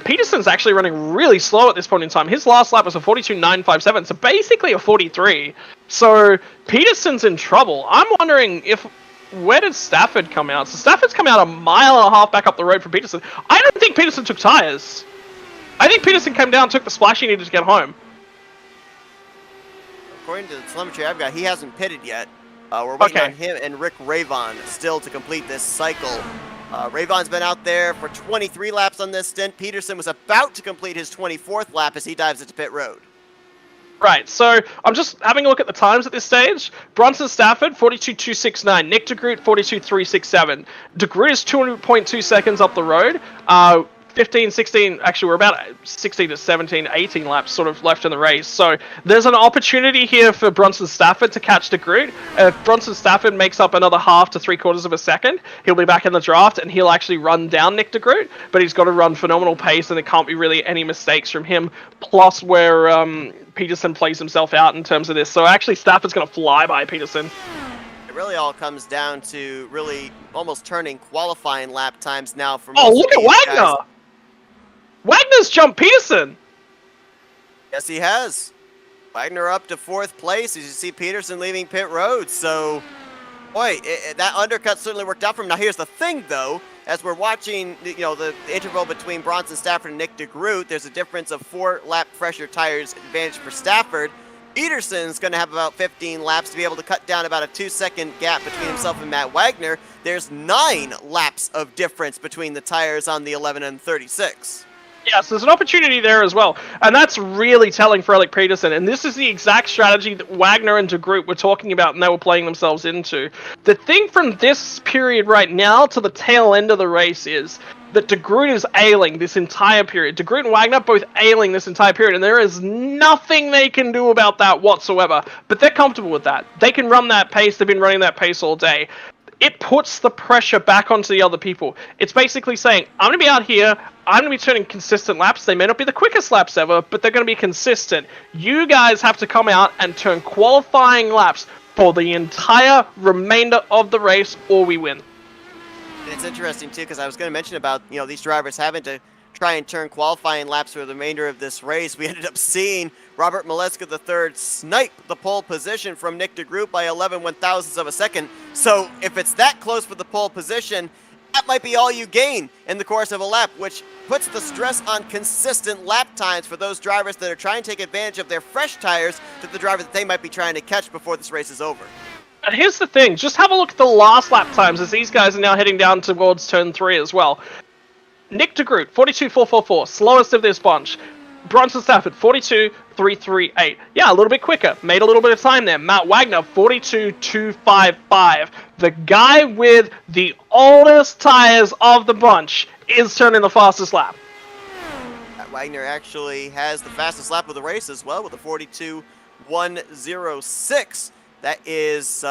Peterson's actually running really slow at this point in time. His last lap was a 42.957, so basically a 43. So Peterson's in trouble. I'm wondering where did Stafford come out? So Stafford's come out 1.5 miles back up the road from Peterson. I don't think Peterson took tires. I think Peterson came down, took the splash he needed to get home. According to the telemetry I've got, he hasn't pitted yet. We're waiting on him and Rick Ravon still to complete this cycle. Ravon's been out there for 23 laps on this stint. Peterson was about to complete his 24th lap as he dives into pit road. Right, so I'm just having a look at the times at this stage. Bronson Stafford, 42.269. Nick De Groot, 42.367. De Groot is 2.2 seconds up the road. 15, 16, actually we're about 16 to 17, 18 laps sort of left in the race. So there's an opportunity here for Bronson Stafford to catch De Groot. If Bronson Stafford makes up another 1/2 to 3/4 of a second, he'll be back in the draft and he'll actually run down Nick De Groot, but he's got to run phenomenal pace and there can't be really any mistakes from him. Plus where Peterson plays himself out in terms of this. So actually Stafford's going to fly by Peterson. It really all comes down to really almost turning qualifying lap times now for Oh, look at Wagner! Guys. Wagner's jumped Peterson! Yes, he has. Wagner up to 4th place as you see Peterson leaving pit road. So, boy, that undercut certainly worked out for him. Now, here's the thing, though. As we're watching, the interval between Bronson Stafford and Nick De Groot, there's a difference of 4 lap pressure tires advantage for Stafford. Peterson's going to have about 15 laps to be able to cut down about a 2-second gap between himself and Matt Wagner. There's 9 laps of difference between the tires on the 11 and 36. Yes, there's an opportunity there as well, and that's really telling for Alec Peterson, and this is the exact strategy that Wagner and De Groot were talking about and they were playing themselves into. The thing from this period right now to the tail end of the race is that De Groot is ailing this entire period. De Groot and Wagner both ailing this entire period, and there is nothing they can do about that whatsoever, but they're comfortable with that. They can run that pace, they've been running that pace all day. It puts the pressure back onto the other people. It's basically saying, I'm going to be out here, I'm going to be turning consistent laps. They may not be the quickest laps ever, but they're going to be consistent. You guys have to come out and turn qualifying laps for the entire remainder of the race, or we win. And it's interesting, too, because I was going to mention about, these drivers having to try and turn qualifying laps for the remainder of this race. We ended up seeing Robert Maleska III snipe the pole position from Nick de Groot by 11 1/1000ths of a second. So if it's that close for the pole position, that might be all you gain in the course of a lap, which puts the stress on consistent lap times for those drivers that are trying to take advantage of their fresh tires to the driver that they might be trying to catch before this race is over. And here's the thing, just have a look at the last lap times as these guys are now heading down towards turn 3 as well. Nick de Groot, 42.444, slowest of this bunch. Bronson Stafford, 42.338. Yeah, a little bit quicker. Made a little bit of time there. Matt Wagner, 42.255. The guy with the oldest tires of the bunch is turning the fastest lap. Matt Wagner actually has the fastest lap of the race as well with a 42.106. That is...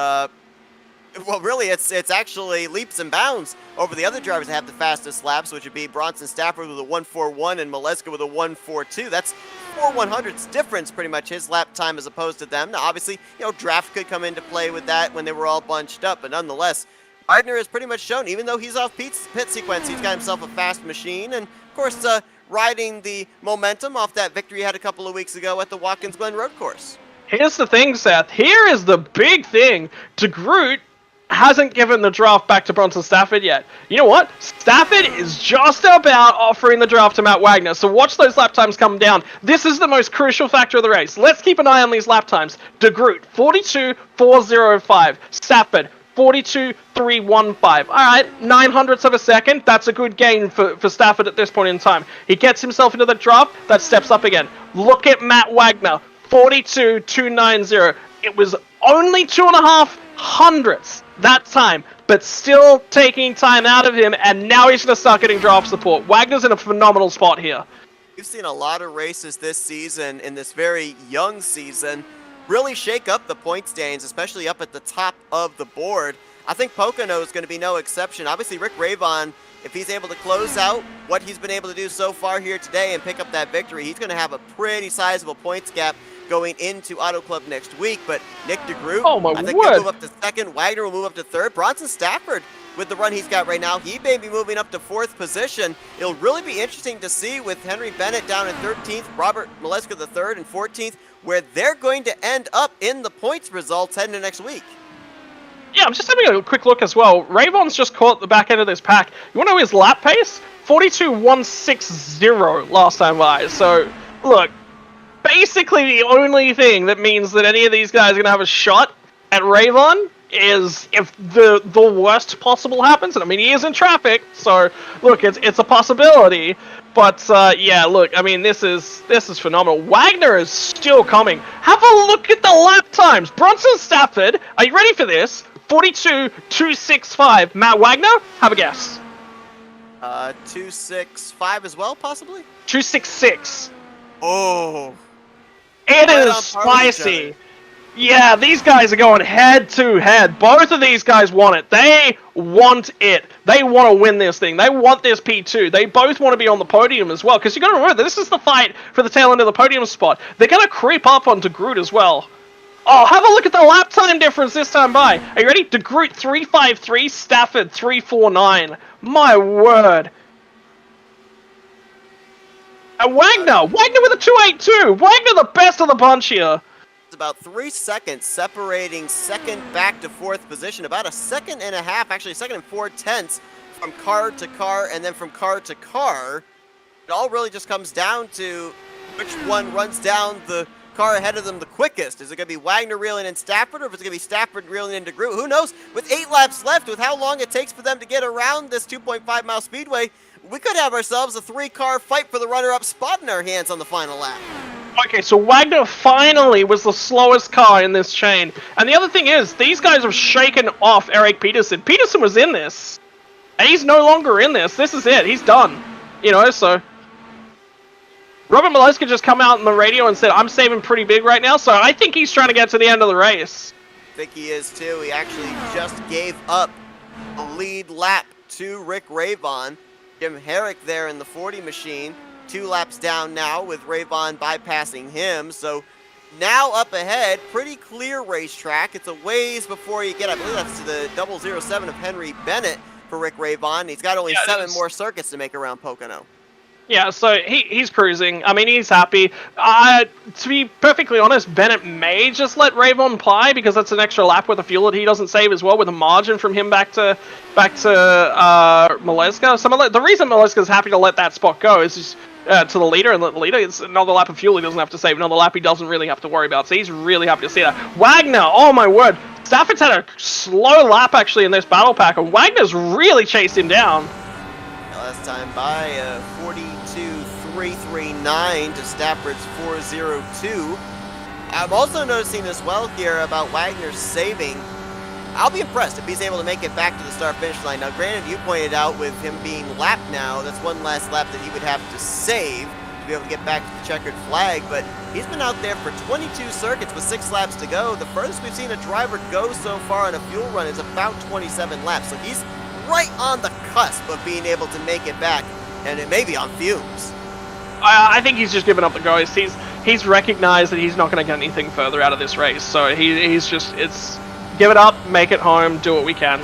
well, really, it's actually leaps and bounds over the other drivers that have the fastest laps, which would be Bronson Stafford with a 1:41 and Maleska with a 1:42. That's 4 100ths difference, pretty much, his lap time as opposed to them. Now, obviously, draft could come into play with that when they were all bunched up, but nonetheless, Wagner has pretty much shown, even though he's off pit sequence, he's got himself a fast machine, and, of course, riding the momentum off that victory he had a couple of weeks ago at the Watkins Glen Road Course. Here's the thing, Seth. Here is the big thing. De Groot hasn't given the draft back to Bronson Stafford yet. You know what? Stafford is just about offering the draft to Matt Wagner, so watch those lap times come down. This is the most crucial factor of the race. Let's keep an eye on these lap times. De Groot, 42.405. Stafford, 42.315. Alright, 900ths of a second. That's a good gain for Stafford at this point in time. He gets himself into the draft, that steps up again. Look at Matt Wagner, 42.290. It was only 2.5 hundredths that time, but still taking time out of him, and now he's going to start getting draft support. Wagner's in a phenomenal spot here. We've seen a lot of races this season, in this very young season, really shake up the point standings, especially up at the top of the board. I think Pocono is going to be no exception. Obviously, Rick Ravon, if he's able to close out what he's been able to do so far here today and pick up that victory, he's going to have a pretty sizable points gap going into Auto Club next week. But Nick de Groot, I think he'll move up to second. Wagner will move up to third. Bronson Stafford, with the run he's got right now, he may be moving up to 4th position. It'll really be interesting to see with Henry Bennett down in 13th, Robert Maleska III in 14th, where they're going to end up in the points results heading into next week. Yeah, I'm just having a quick look as well. Ravon's just caught the back end of this pack. You want to know his lap pace? 42.160 last time by. So, look, basically the only thing that means that any of these guys are going to have a shot at Ravon is if the worst possible happens. And I mean, he is in traffic, so look, it's a possibility. But yeah, look, I mean, this is phenomenal. Wagner is still coming. Have a look at the lap times. Bronson Stafford, are you ready for this? 42.265. Matt Wagner, have a guess. 265 as well, possibly? 266. Oh. It is spicy. Yeah, these guys are going head to head. Both of these guys want it. They want it. They want to win this thing. They want this P2. They both want to be on the podium as well. Because you got to remember, this is the fight for the tail end of the podium spot. They're going to creep up on De Groot as well. Oh, have a look at the lap time difference this time by. Are you ready? De Groot 353, Stafford 349. My word. And Wagner with a 282. Wagner the best of the bunch here. It's about 3 seconds separating second back to 4th position. About a second and a half, actually a second and 4/10 from car to car and then from car to car. It all really just comes down to which one runs down the car ahead of them the quickest? Is it going to be Wagner reeling in Stafford, or if it's going to be Stafford reeling into Groot? Who knows? With 8 laps left, with how long it takes for them to get around this 2.5-mile speedway, we could have ourselves a 3-car fight for the runner-up spot in our hands on the final lap. Okay, so Wagner finally was the slowest car in this chain. And the other thing is, these guys have shaken off Eric Peterson. Peterson was in this. And he's no longer in this. This is it. He's done. You know, so... Robert Maleska just come out on the radio and said, I'm saving pretty big right now, so I think he's trying to get to the end of the race. I think he is too. He actually just gave up a lead lap to Rick Rayvon. Jim Herrick there in the 40 machine. 2 laps down now with Rayvon bypassing him. So now up ahead, pretty clear racetrack. It's a ways before you get, I believe that's to the 007 of Henry Bennett for Rick Rayvon. He's got only 7 more circuits to make around Pocono. Yeah, so he's cruising. I mean, he's happy. To be perfectly honest, Bennett may just let Rayvon ply because that's an extra lap worth of fuel that he doesn't save as well, with a margin from him back to Maleska. The reason Maleska's happy to let that spot go is just to the leader, and let the leader, it's another lap of fuel he doesn't have to save, another lap he doesn't really have to worry about. So he's really happy to see that. Wagner, oh my word, Stafford's had a slow lap actually in this battle pack, and Wagner's really chased him down. Last time by 42.339 to Stafford's 4.02. I'm also noticing as well here about Wagner's saving. I'll be impressed if he's able to make it back to the start-finish line. Now, granted, you pointed out with him being lapped now, that's one last lap that he would have to save to be able to get back to the checkered flag, but he's been out there for 22 circuits with 6 laps to go. The furthest we've seen a driver go so far on a fuel run is about 27 laps, so he's right on the cusp of being able to make it back, and it may be on fumes. I think he's just given up the ghost. He's recognized that he's not going to get anything further out of this race, so he's just, it's give it up, make it home, do what we can.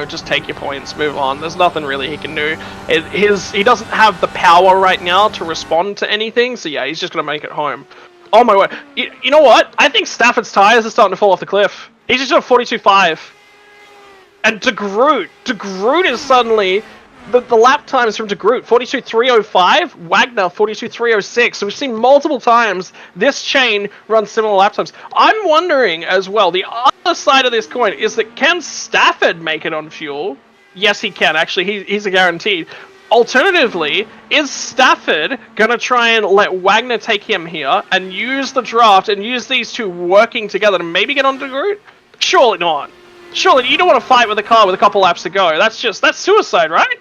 Just take your points, move on. There's nothing really he can do. He doesn't have the power right now to respond to anything, so yeah, he's just going to make it home. Oh my word. You know what? I think Stafford's tires are starting to fall off the cliff. He's just at 42.5. And De Groot is suddenly, the lap times from De Groot, 42.305, Wagner 42.306. So we've seen multiple times this chain run similar lap times. I'm wondering as well, the other side of this coin is that can Stafford make it on fuel? Yes, he can. Actually, he's a guaranteed. Alternatively, is Stafford going to try and let Wagner take him here and use the draft and use these two working together to maybe get on De Groot? Surely not. Surely you don't want to fight with a car with a couple laps to go. That's suicide, right?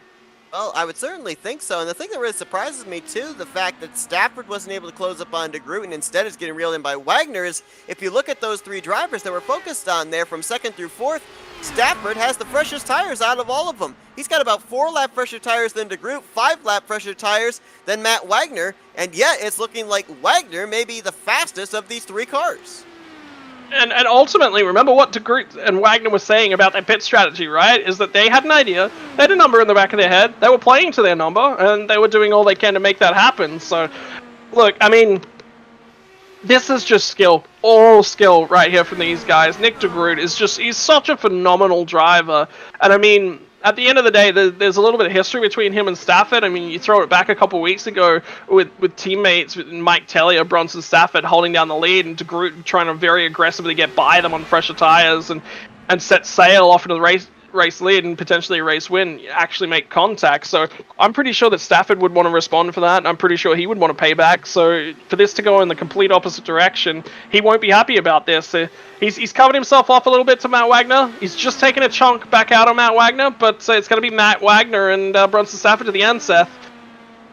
Well, I would certainly think so. And the thing that really surprises me, too, the fact that Stafford wasn't able to close up on De Groot and instead is getting reeled in by Wagner, is if you look at those 3 drivers that were focused on there from 2nd through 4th, Stafford has the freshest tires out of all of them. He's got about 4 lap fresher tires than De Groot, 5 lap fresher tires than Matt Wagner, and yet it's looking like Wagner may be the fastest of these 3 cars. And ultimately, remember what De Groot and Wagner were saying about their pit strategy, right? Is that they had an idea, they had a number in the back of their head, they were playing to their number, and they were doing all they can to make that happen. So, look, I mean, this is just skill. All skill right here from these guys. Nick De Groot is he's such a phenomenal driver. And I mean, at the end of the day, there's a little bit of history between him and Stafford. I mean, you throw it back a couple weeks ago with teammates, with Mike Tellier, Bronson Stafford holding down the lead, and De Groot trying to very aggressively get by them on fresher tires and set sail off into the race lead and potentially a race win, actually make contact. So I'm pretty sure that Stafford would want to respond for that, and I'm pretty sure he would want to pay back. So for this to go in the complete opposite direction, he won't be happy about this. He's covered himself off a little bit to Matt Wagner. He's just taken a chunk back out on Matt Wagner, but it's going to be Matt Wagner and Bronson Stafford to the end, Seth.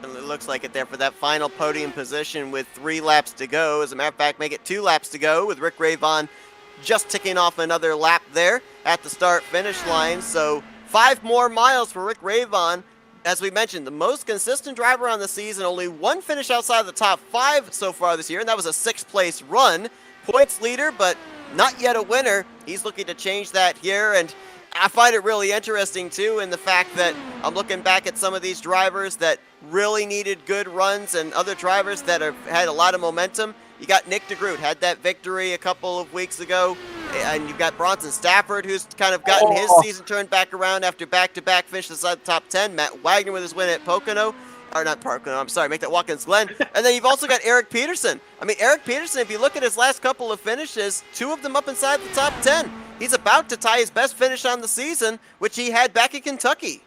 It looks like it there for that final podium position with 3 laps to go. As a matter of fact, make it 2 laps to go with Rick Rayvon just ticking off another lap there at the start-finish line. So 5 more miles for Rick Rayvon. As we mentioned, the most consistent driver on the season, only 1 finish outside of the top 5 so far this year, and that was a 6th place run. Points leader, but not yet a winner. He's looking to change that here, and I find it really interesting too in the fact that I'm looking back at some of these drivers that really needed good runs and other drivers that have had a lot of momentum. You got Nick De Groot, had that victory a couple of weeks ago, and you've got Bronson Stafford, who's kind of gotten his season turned back around after back-to-back finishes inside the top 10. Matt Wagner with his win at Pocono. Or not Pocono, I'm sorry, make that Watkins Glen. And then you've also got Eric Peterson. I mean, Eric Peterson, if you look at his last couple of finishes, 2 of them up inside the top 10. He's about to tie his best finish on the season, which he had back in Kentucky.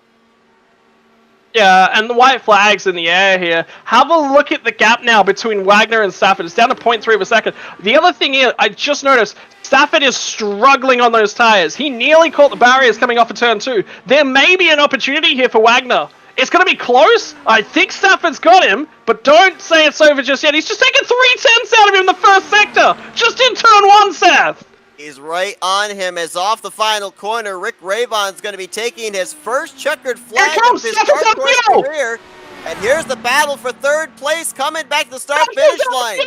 Yeah, and the white flag's in the air here. Have a look at the gap now between Wagner and Stafford. It's down to 0.3 of a second. The other thing is, I just noticed, Stafford is struggling on those tires. He nearly caught the barriers coming off of turn 2. There may be an opportunity here for Wagner. It's going to be close. I think Stafford's got him, but don't say it's over just yet. He's just taken 3/10 out of him in the first sector. Just in turn 1, Seth. He's right on him as off the final corner, Rick Ravon's going to be taking his first checkered flag of his dark horse career. And here's the battle for third place coming back to the start-finish line.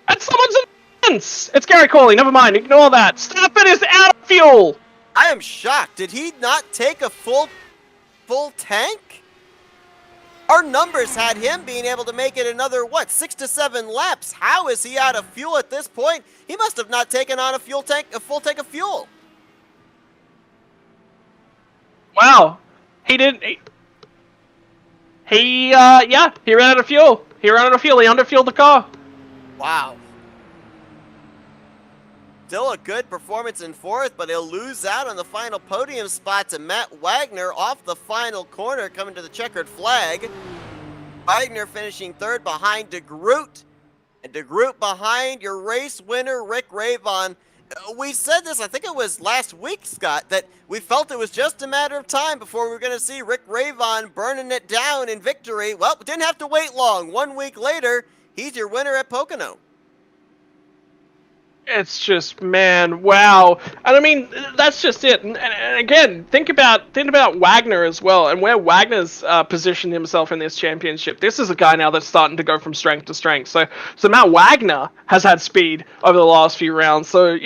And someone's in fence. It's Gary Corley. Never mind. Ignore that. Stafford is out of fuel. I am shocked. Did he not take a full tank? Our numbers had him being able to make it another, 6 to 7 laps. How is he out of fuel at this point? He must have not taken on a full tank of fuel. Wow. He didn't... He ran out of fuel. He underfueled the car. Wow. Still a good performance in fourth, but he'll lose out on the final podium spot to Matt Wagner off the final corner coming to the checkered flag. Wagner finishing third behind DeGroot. And DeGroot behind your race winner, Rick Ravon. We said this, I think it was last week, Scott, that we felt it was just a matter of time before we were going to see Rick Ravon burning it down in victory. Well, we didn't have to wait long. 1 week later, he's your winner at Pocono. It's just, man, wow. And I mean, that's just it. And again, think about Wagner as well, and where Wagner's positioned himself in this championship. This is a guy now that's starting to go from strength to strength. So Matt Wagner has had speed over the last few rounds. So,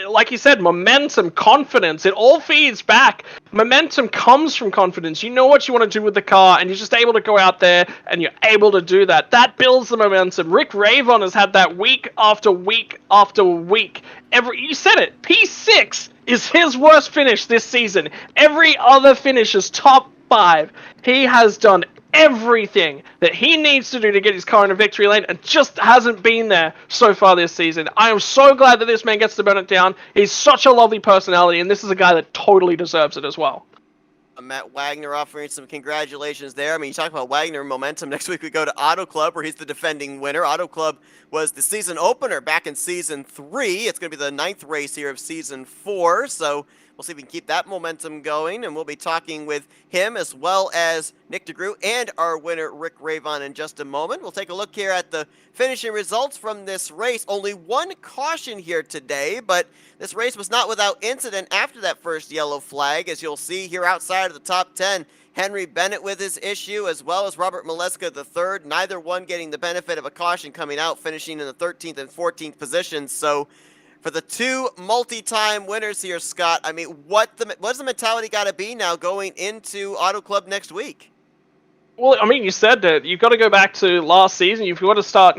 like you said, momentum, confidence, it all feeds back. Momentum comes from confidence. You know what you want to do with the car, and you're just able to go out there, and you're able to do that. That builds the momentum. Rick Ravon has had that week after week after week. You said it. P6 is his worst finish this season. Every other finish is top 5. He has done everything that he needs to do to get his car in a victory lane and just hasn't been there so far this season. I am so glad that this man gets to burn it down. He's such a lovely personality, and this is a guy that totally deserves it as well. Matt Wagner offering some congratulations there. I mean, you talk about Wagner momentum. Next week we go to Auto Club, where he's the defending winner. Auto Club was the season opener back in Season 3. It's going to be the 9th race here of Season 4, so we'll see if we can keep that momentum going, and we'll be talking with him as well as Nick DeGroot and our winner, Rick Ravon, in just a moment. We'll take a look here at the finishing results from this race. Only one caution here today, but this race was not without incident after that first yellow flag. As you'll see here outside of the top 10, Henry Bennett with his issue, as well as Robert Maleska III, neither one getting the benefit of a caution coming out, finishing in the 13th and 14th positions. So for the two multi-time winners here, Scott, I mean, what's the mentality got to be now going into Auto Club next week? Well, I mean, you said that you've got to go back to last season. You've got to start,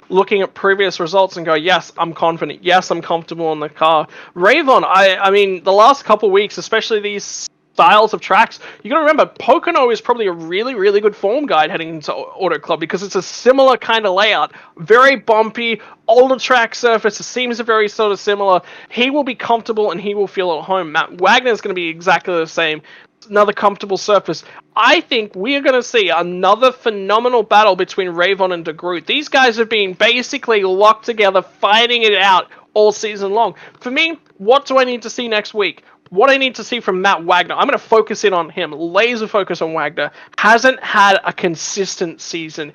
looking at previous results and go, yes, I'm confident. Yes, I'm comfortable in the car. Ravon, I mean, the last couple weeks, especially these styles of tracks, you got to remember, Pocono is probably a really, really good form guide heading into Auto Club because it's a similar kind of layout. Very bumpy, older track surface. The seams are very sort of similar. He will be comfortable and he will feel at home. Matt Wagner is going to be exactly the same. Another comfortable surface. I think we are going to see another phenomenal battle between Ravon and DeGroot. These guys have been basically locked together, fighting it out all season long. For me, what do I need to see next week? What I need to see from Matt Wagner, I'm going to focus in on him, laser focus on Wagner. Hasn't had a consistent season.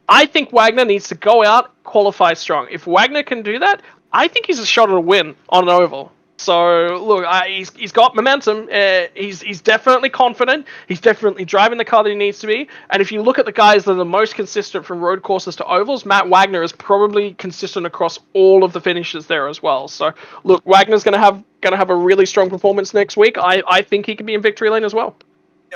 I think Wagner needs to go out, qualify strong. If Wagner can do that, I think he's a shot at a win on an oval. So, look, he's got momentum. He's definitely confident. He's definitely driving the car that he needs to be. And if you look at the guys that are the most consistent from road courses to ovals, Matt Wagner is probably consistent across all of the finishes there as well. So, look, Wagner's going to have a really strong performance next week. I think he can be in victory lane as well.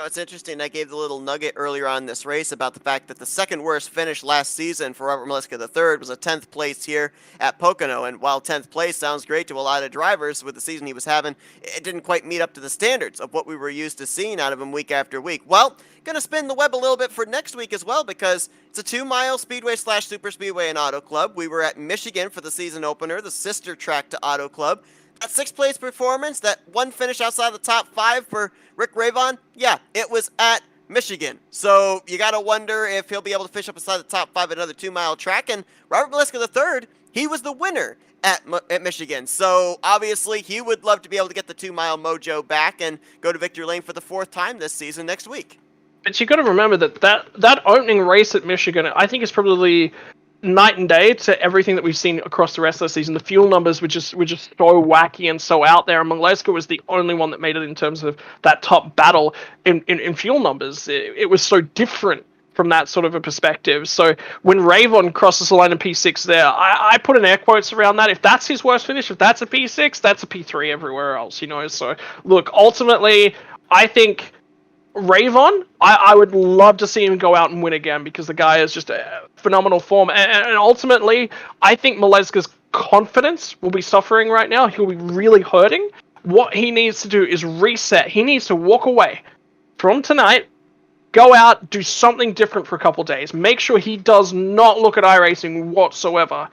It's interesting. I gave the little nugget earlier on in this race about the fact that the second worst finish last season for Robert Maliska III was a 10th place here at Pocono. And while 10th place sounds great to a lot of drivers with the season he was having, it didn't quite meet up to the standards of what we were used to seeing out of him week after week. Well, gonna spin the web a little bit for next week as well, because it's a 2-mile speedway / super speedway and auto club. We were at Michigan for the season opener, the sister track to Auto Club. That 6th place performance, that one finish outside the top 5 for Rick Ravon, yeah, it was at Michigan. So you got to wonder if he'll be able to finish up inside the top 5 at another 2-mile track. And Robert Maliska III, he was the winner at Michigan. So obviously he would love to be able to get the 2-mile mojo back and go to victory lane for the 4th time this season next week. But you got to remember that opening race at Michigan, I think, is probably night and day to everything that we've seen across the rest of the season. The fuel numbers were just so wacky and so out there, and Maleska was the only one that made it in terms of that top battle in fuel numbers. It was so different from that sort of a perspective. So when Ravon crosses the line in P6 there, I put in air quotes around that. If that's his worst finish, if that's a P6, that's a P3 everywhere else, So look, ultimately, I think Ravon, I would love to see him go out and win again, because the guy is just a phenomenal form. And ultimately, I think Maleska's confidence will be suffering right now. He'll be really hurting. What he needs to do is reset. He needs to walk away from tonight, go out, do something different for a couple days. Make sure he does not look at iRacing whatsoever.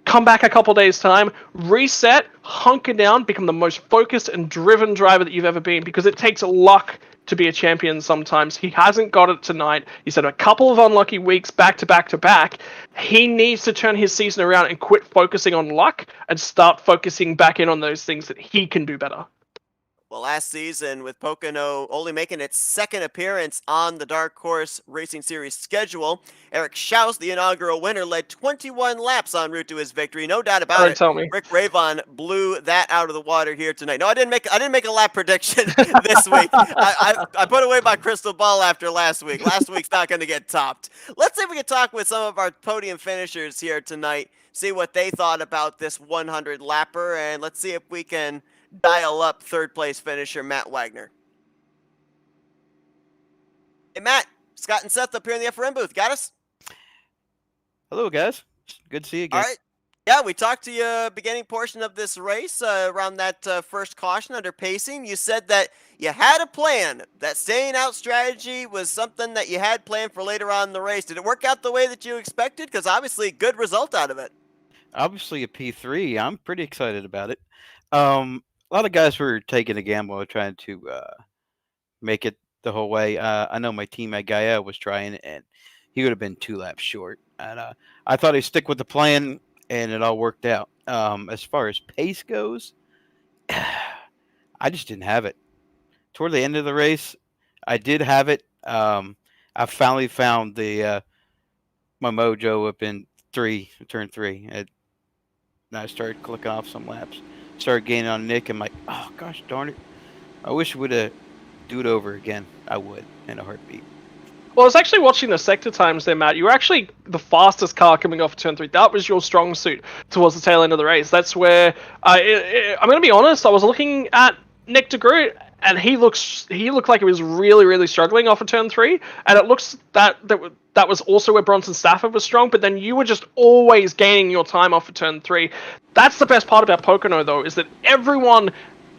Come back a couple days' time, reset, hunker down, become the most focused and driven driver that you've ever been, because it takes luck to be a champion sometimes. He hasn't got it tonight. He's had a couple of unlucky weeks back to back to back. He needs to turn his season around and quit focusing on luck and start focusing back in on those things that he can do better. Well, last season, with Pocono only making its 2nd appearance on the Dark Horse Racing Series schedule, Eric Schaus, the inaugural winner, led 21 laps en route to his victory. No doubt about it. Tell me. Rick Ravon blew that out of the water here tonight. No, I didn't make a lap prediction this week. I put away my crystal ball after last week. Last week's not going to get topped. Let's see if we can talk with some of our podium finishers here tonight, see what they thought about this 100 lapper, and let's see if we can dial up 3rd place finisher Matt Wagner. Hey Matt, Scott and Seth up here in the FRM booth. Got us? Hello, guys. Good to see you again. All right. Yeah, we talked to you beginning portion of this race around that first caution under pacing. You said that you had a plan, that staying out strategy was something that you had planned for later on in the race. Did it work out the way that you expected? Because obviously, good result out of it. Obviously a P3. I'm pretty excited about it. A lot of guys were taking a gamble trying to make it the whole way. I know my teammate Gaia was trying, and he would have been 2 laps short. And I thought he'd stick with the plan, and it all worked out. As far as pace goes, I just didn't have it. Toward the end of the race, I did have it. I finally found my mojo up in turn 3. And I started clicking off some laps. Started gaining on Nick. I'm like, oh gosh darn it! I wish we would have do it over again. I would in a heartbeat. Well, I was actually watching the sector times there, Matt. You were actually the fastest car coming off turn 3. That was your strong suit towards the tail end of the race. That's where I'm going to be honest. I was looking at Nick DeGroot, and he looked like he was really, really struggling off of turn 3. And it looks that was also where Bronson Stafford was strong. But then you were just always gaining your time off of turn 3. That's the best part about Pocono, though, is that everyone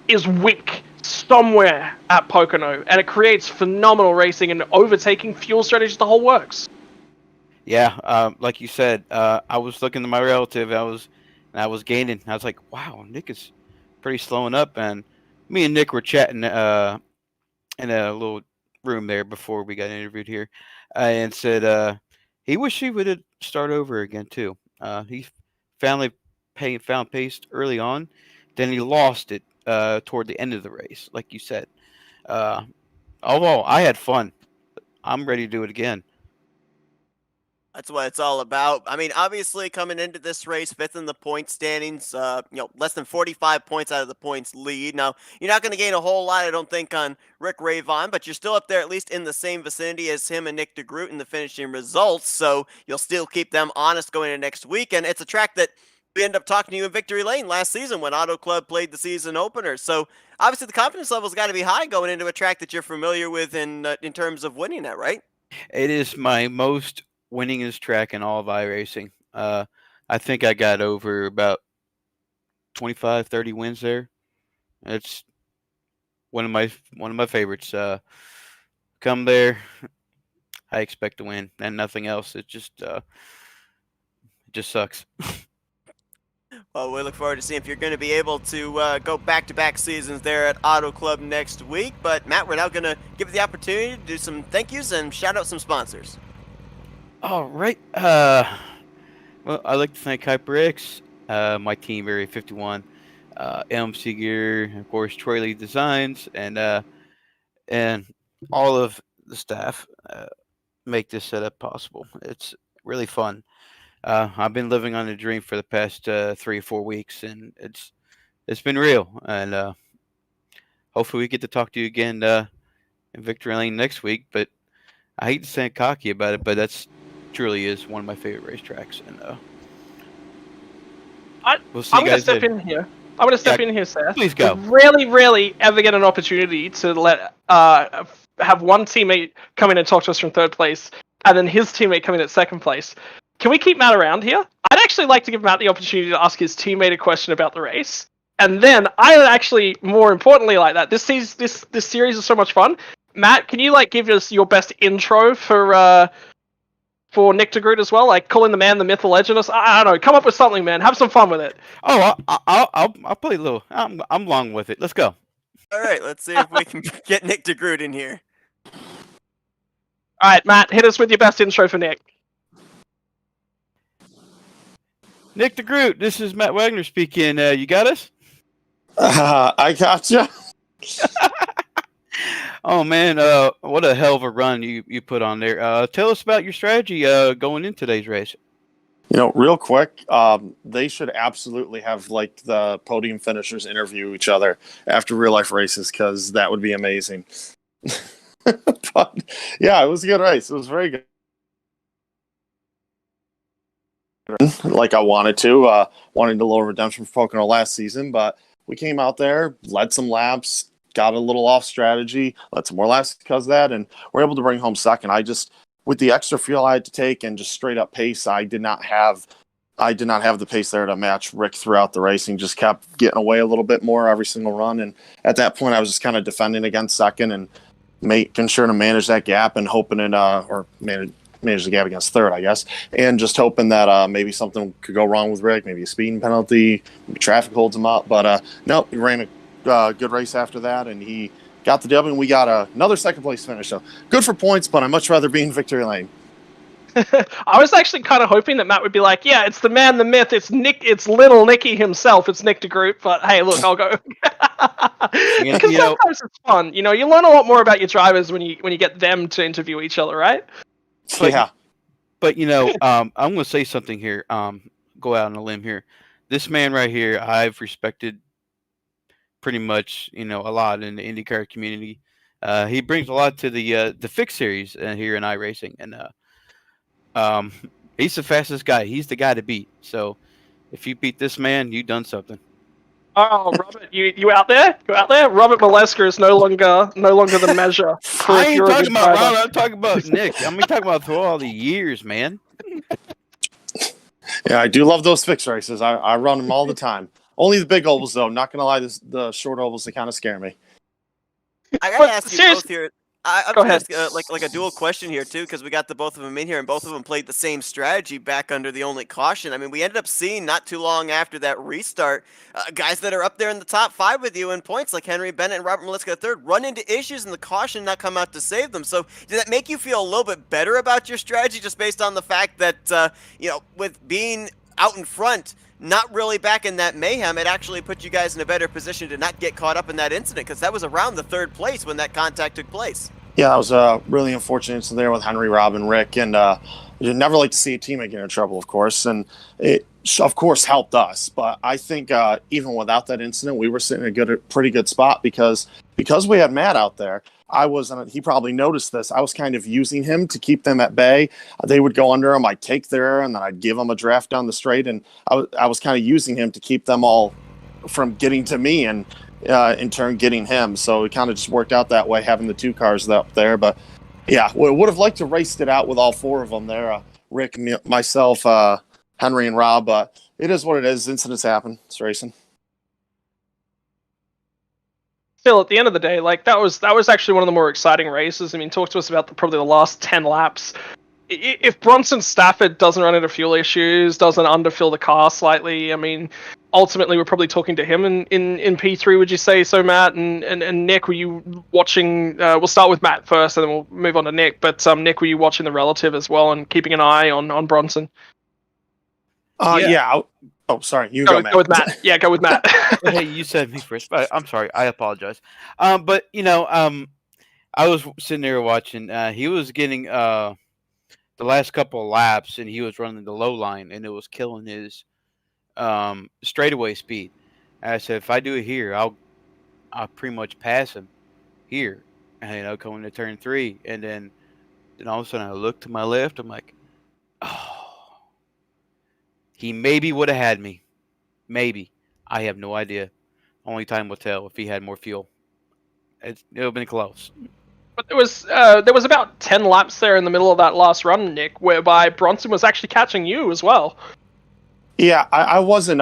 is weak somewhere at Pocono, and it creates phenomenal racing and overtaking fuel strategies. The whole works. Yeah, like you said, I was looking to my relative. I was gaining. I was like, wow, Nick is pretty slowing up. And me and Nick were chatting in a little room there before we got interviewed here, and said he wished he would have started over again too. He found pace early on, then he lost it toward the end of the race, like you said. Although I had fun, I'm ready to do it again. That's what it's all about. I mean, obviously, coming into this race, 5th in the point standings, less than 45 points out of the points lead. Now, you're not going to gain a whole lot, I don't think, on Rick Ravon, but you're still up there at least in the same vicinity as him and Nick DeGroot in the finishing results, so you'll still keep them honest going into next week. And it's a track that We ended up talking to you in Victory Lane last season when Auto Club played the season opener. So obviously the confidence level's got to be high going into a track that you're familiar with in terms of winning at, right? It is my most winningest track in all of iRacing. I think I got over about 25, 30 wins there. It's one of my favorites. Come there, I expect to win and nothing else. It just sucks. Well, we look forward to seeing if you're going to be able to go back-to-back seasons there at Auto Club next week. But Matt, we're now going to give you the opportunity to do some thank yous and shout out some sponsors. All right. Well, I'd like to thank HyperX, my team, Area 51, MC Gear, of course, Troy Lee Designs, and all of the staff make this setup possible. It's really fun. I've been living on a dream for the past 3 or 4 weeks, and it's been real. And hopefully, we get to talk to you again in Victory Lane next week. But I hate to sound cocky about it, but that's truly is one of my favorite racetracks. And we'll see I'm you going to guys step later. in here. I'm going to step in here, Seth. Please go. We really, really ever get an opportunity to let have one teammate come in and talk to us from third place, and then his teammate come in at second place. Can we keep Matt around here? I'd actually like to give Matt the opportunity to ask his teammate a question about the race, and then I actually, more importantly, like that. This series is so much fun. Matt, can you give us your best intro for Nick DeGroot as well? Like calling the man, the myth, the legend. I don't know. Come up with something, man. Have some fun with it. Oh, I'll play a little. I'm long with it. Let's go. All right, let's see if we can get Nick DeGroot in here. All right, Matt, hit us with your best intro for Nick. Nick DeGroot, this is Matt Wagner speaking. You got us? I gotcha. Oh man, what a hell of a run you put on there. Tell us about your strategy going in today's race. Real quick, they should absolutely have the podium finishers interview each other after real life races, because that would be amazing. But yeah, it was a good race. It was very good. Like I wanted to lower redemption for Pocono last season, but we came out there, led some laps, got a little off strategy, led some more laps because of that, and we're able to bring home second. With the extra fuel I had to take and just straight up pace, I did not have the pace there to match Rick throughout the racing. Just kept getting away a little bit more every single run, and at that point I was just kind of defending against second and making sure to manage that gap and hoping manage the gap against third, I guess, and just hoping that maybe something could go wrong with Rick, maybe a speeding penalty, maybe traffic holds him up. But no, he ran a good race after that, and he got the W, and we got another second place finish. So good for points, but I'd much rather be in Victory Lane. I was actually kind of hoping that Matt would be like, yeah, it's the man, the myth, it's Nick, it's little Nicky himself, it's Nick DeGroot, but hey, look, I'll go. Because sometimes it's fun. You learn a lot more about your drivers when you get them to interview each other, right? But I'm going to say something here. Go out on a limb here. This man right here, I've respected pretty much, a lot in the IndyCar community. He brings a lot to the Fix series here in iRacing, and he's the fastest guy. He's the guy to beat. So if you beat this man, you've done something. Oh, Robert, you out there? You out there? Robert Molesca is no longer the measure. I ain't talking about Robert. I'm talking about Nick. I'm talking about through all the years, man. Yeah, I do love those fixed races. I run them all the time. Only the big ovals, though. Not gonna lie, the short ovals, they kind of scare me. I gotta ask you both here. I'm Go gonna ahead. ask like a dual question here too, because we got the both of them in here, and both of them played the same strategy back under the only caution. I mean, we ended up seeing not too long after that restart, guys that are up there in the top 5 with you in points, like Henry Bennett and Robert Molesca III, run into issues in the caution, not come out to save them. So did that make you feel a little bit better about your strategy, just based on the fact that with being out in front, not really back in that mayhem, it actually put you guys in a better position to not get caught up in that incident, because that was around the 3rd place when that contact took place. Yeah, that was a really unfortunate incident there with Henry, Rob, and Rick, and you'd never like to see a teammate get in trouble, of course, and it, of course, helped us. But I think even without that incident, we were sitting in a pretty good spot because we had Matt out there. I was, and he probably noticed this, I was kind of using him to keep them at bay. They would go under him, I'd take their, and then I'd give them a draft down the straight, and I was kind of using him to keep them all from getting to me, and in turn getting him. So it kind of just worked out that way, having the 2 cars up there. But yeah, we would have liked to raced it out with all 4 of them there. Rick, myself, Henry, and Rob. But it is what it is. Incidents happen. It's racing. Still, at the end of the day, like that was actually one of the more exciting races. I mean, talk to us about probably the last 10 laps. If Bronson Stafford doesn't run into fuel issues, doesn't underfill the car slightly, I mean, ultimately we're probably talking to him in P3. Would you say so, Matt and Nick? Were you watching? We'll start with Matt first, and then we'll move on to Nick. But Nick, were you watching the relative as well and keeping an eye on Bronson? Yeah. Oh, sorry. You go, Matt. Go with Matt. Yeah, go with Matt. Hey, you said me first. But I'm sorry. I apologize. But I was sitting there watching. He was getting the last couple of laps, and he was running the low line, and it was killing his straightaway speed. And I said, if I do it here, I'll pretty much pass him here. And going to turn 3, and then all of a sudden I look to my left. I'm like, oh. He maybe would have had me. Maybe. I have no idea. Only time will tell if he had more fuel. It would have been close. But there was about 10 laps there in the middle of that last run, Nick, whereby Bronson was actually catching you as well. Yeah, I wasn't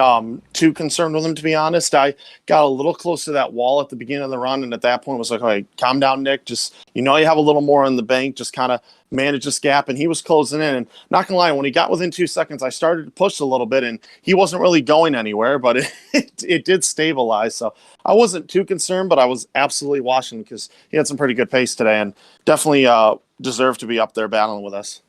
too concerned with him, to be honest. I got a little close to that wall at the beginning of the run, and at that point was like, all right, calm down, Nick. Just, you have a little more in the bank. Just kind of manage this gap, and he was closing in. And not going to lie, when he got within 2 seconds, I started to push a little bit, and he wasn't really going anywhere, but it did stabilize. So I wasn't too concerned, but I was absolutely watching because he had some pretty good pace today and definitely deserved to be up there battling with us.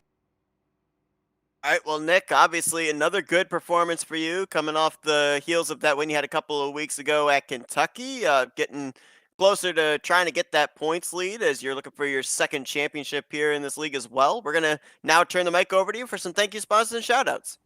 All right, well, Nick, obviously another good performance for you, coming off the heels of that win you had a couple of weeks ago at Kentucky, getting closer to trying to get that points lead as you're looking for your second championship here in this league as well. We're going to now turn the mic over to you for some thank you sponsors and shout-outs.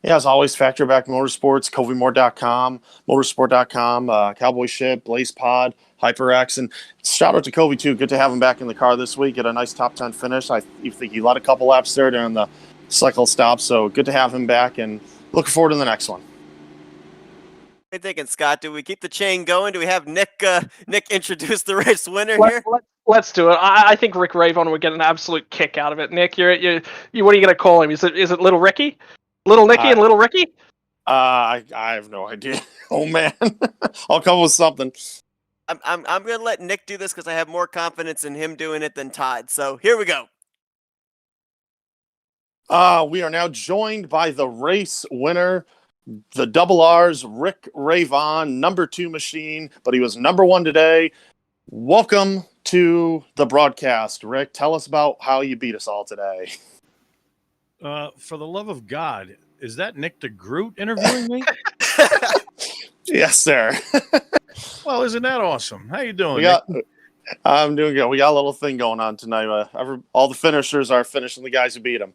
Yeah, as always, Factory Back Motorsports, CoveyMore.com, Motorsport.com, Cowboy Ship, Blaze Pod, HyperX, and shout out to Covey too. Good to have him back in the car this week. Get a nice top 10 finish. I think he led a couple laps there during the cycle stop, so good to have him back, and looking forward to the next one. What are you thinking, Scott? Do we keep the chain going? Do we have Nick introduce the race winner here? Let's do it. I think Rick Ravon would get an absolute kick out of it. Nick, you what are you going to call him? Is it Little Ricky? Little Nicky and Little Ricky? I have no idea. Oh man, I'll come with something. I'm going to let Nick do this because I have more confidence in him doing it than Todd. So here we go. We are now joined by the race winner, the Double R's, Rick Ravon, number 2 machine, but he was number 1 today. Welcome to the broadcast, Rick. Tell us about how you beat us all today. For the love of God, is that Nick DeGroot interviewing me? Yes, sir. Well, isn't that awesome? How you doing? I'm doing good. We got a little thing going on tonight. All the finishers are finishing the guys who beat them.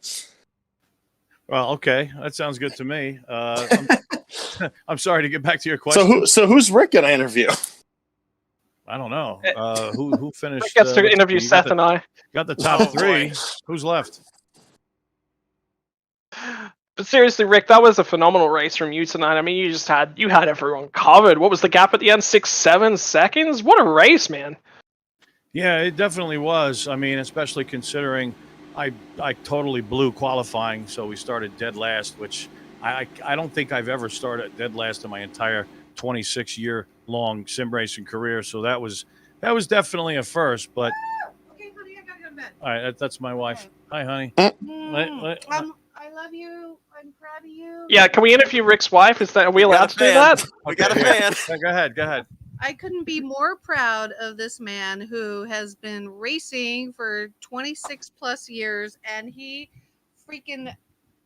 Well, okay, that sounds good to me. I'm sorry to get back to your question. So who's Rick gonna interview? I don't know. Who finished? Rick gets to interview Seth and I. Got the top 3. Boy. Who's left? But seriously, Rick, that was a phenomenal race from you tonight. I mean, you had everyone covered. What was the gap at the end? 6-7 seconds? What a race, man! Yeah, it definitely was. I mean, especially considering I totally blew qualifying, so we started dead last, which I don't think I've ever started dead last in my entire 26-year-long sim racing career. So that was definitely a first. But okay, honey, I gotta go to bed. all right, that's my wife. Hi, honey. I love you. I'm proud of you. Yeah, can we interview Rick's wife? Are we allowed to do that? We got a fan. Go ahead. I couldn't be more proud of this man who has been racing for 26 plus years, and he freaking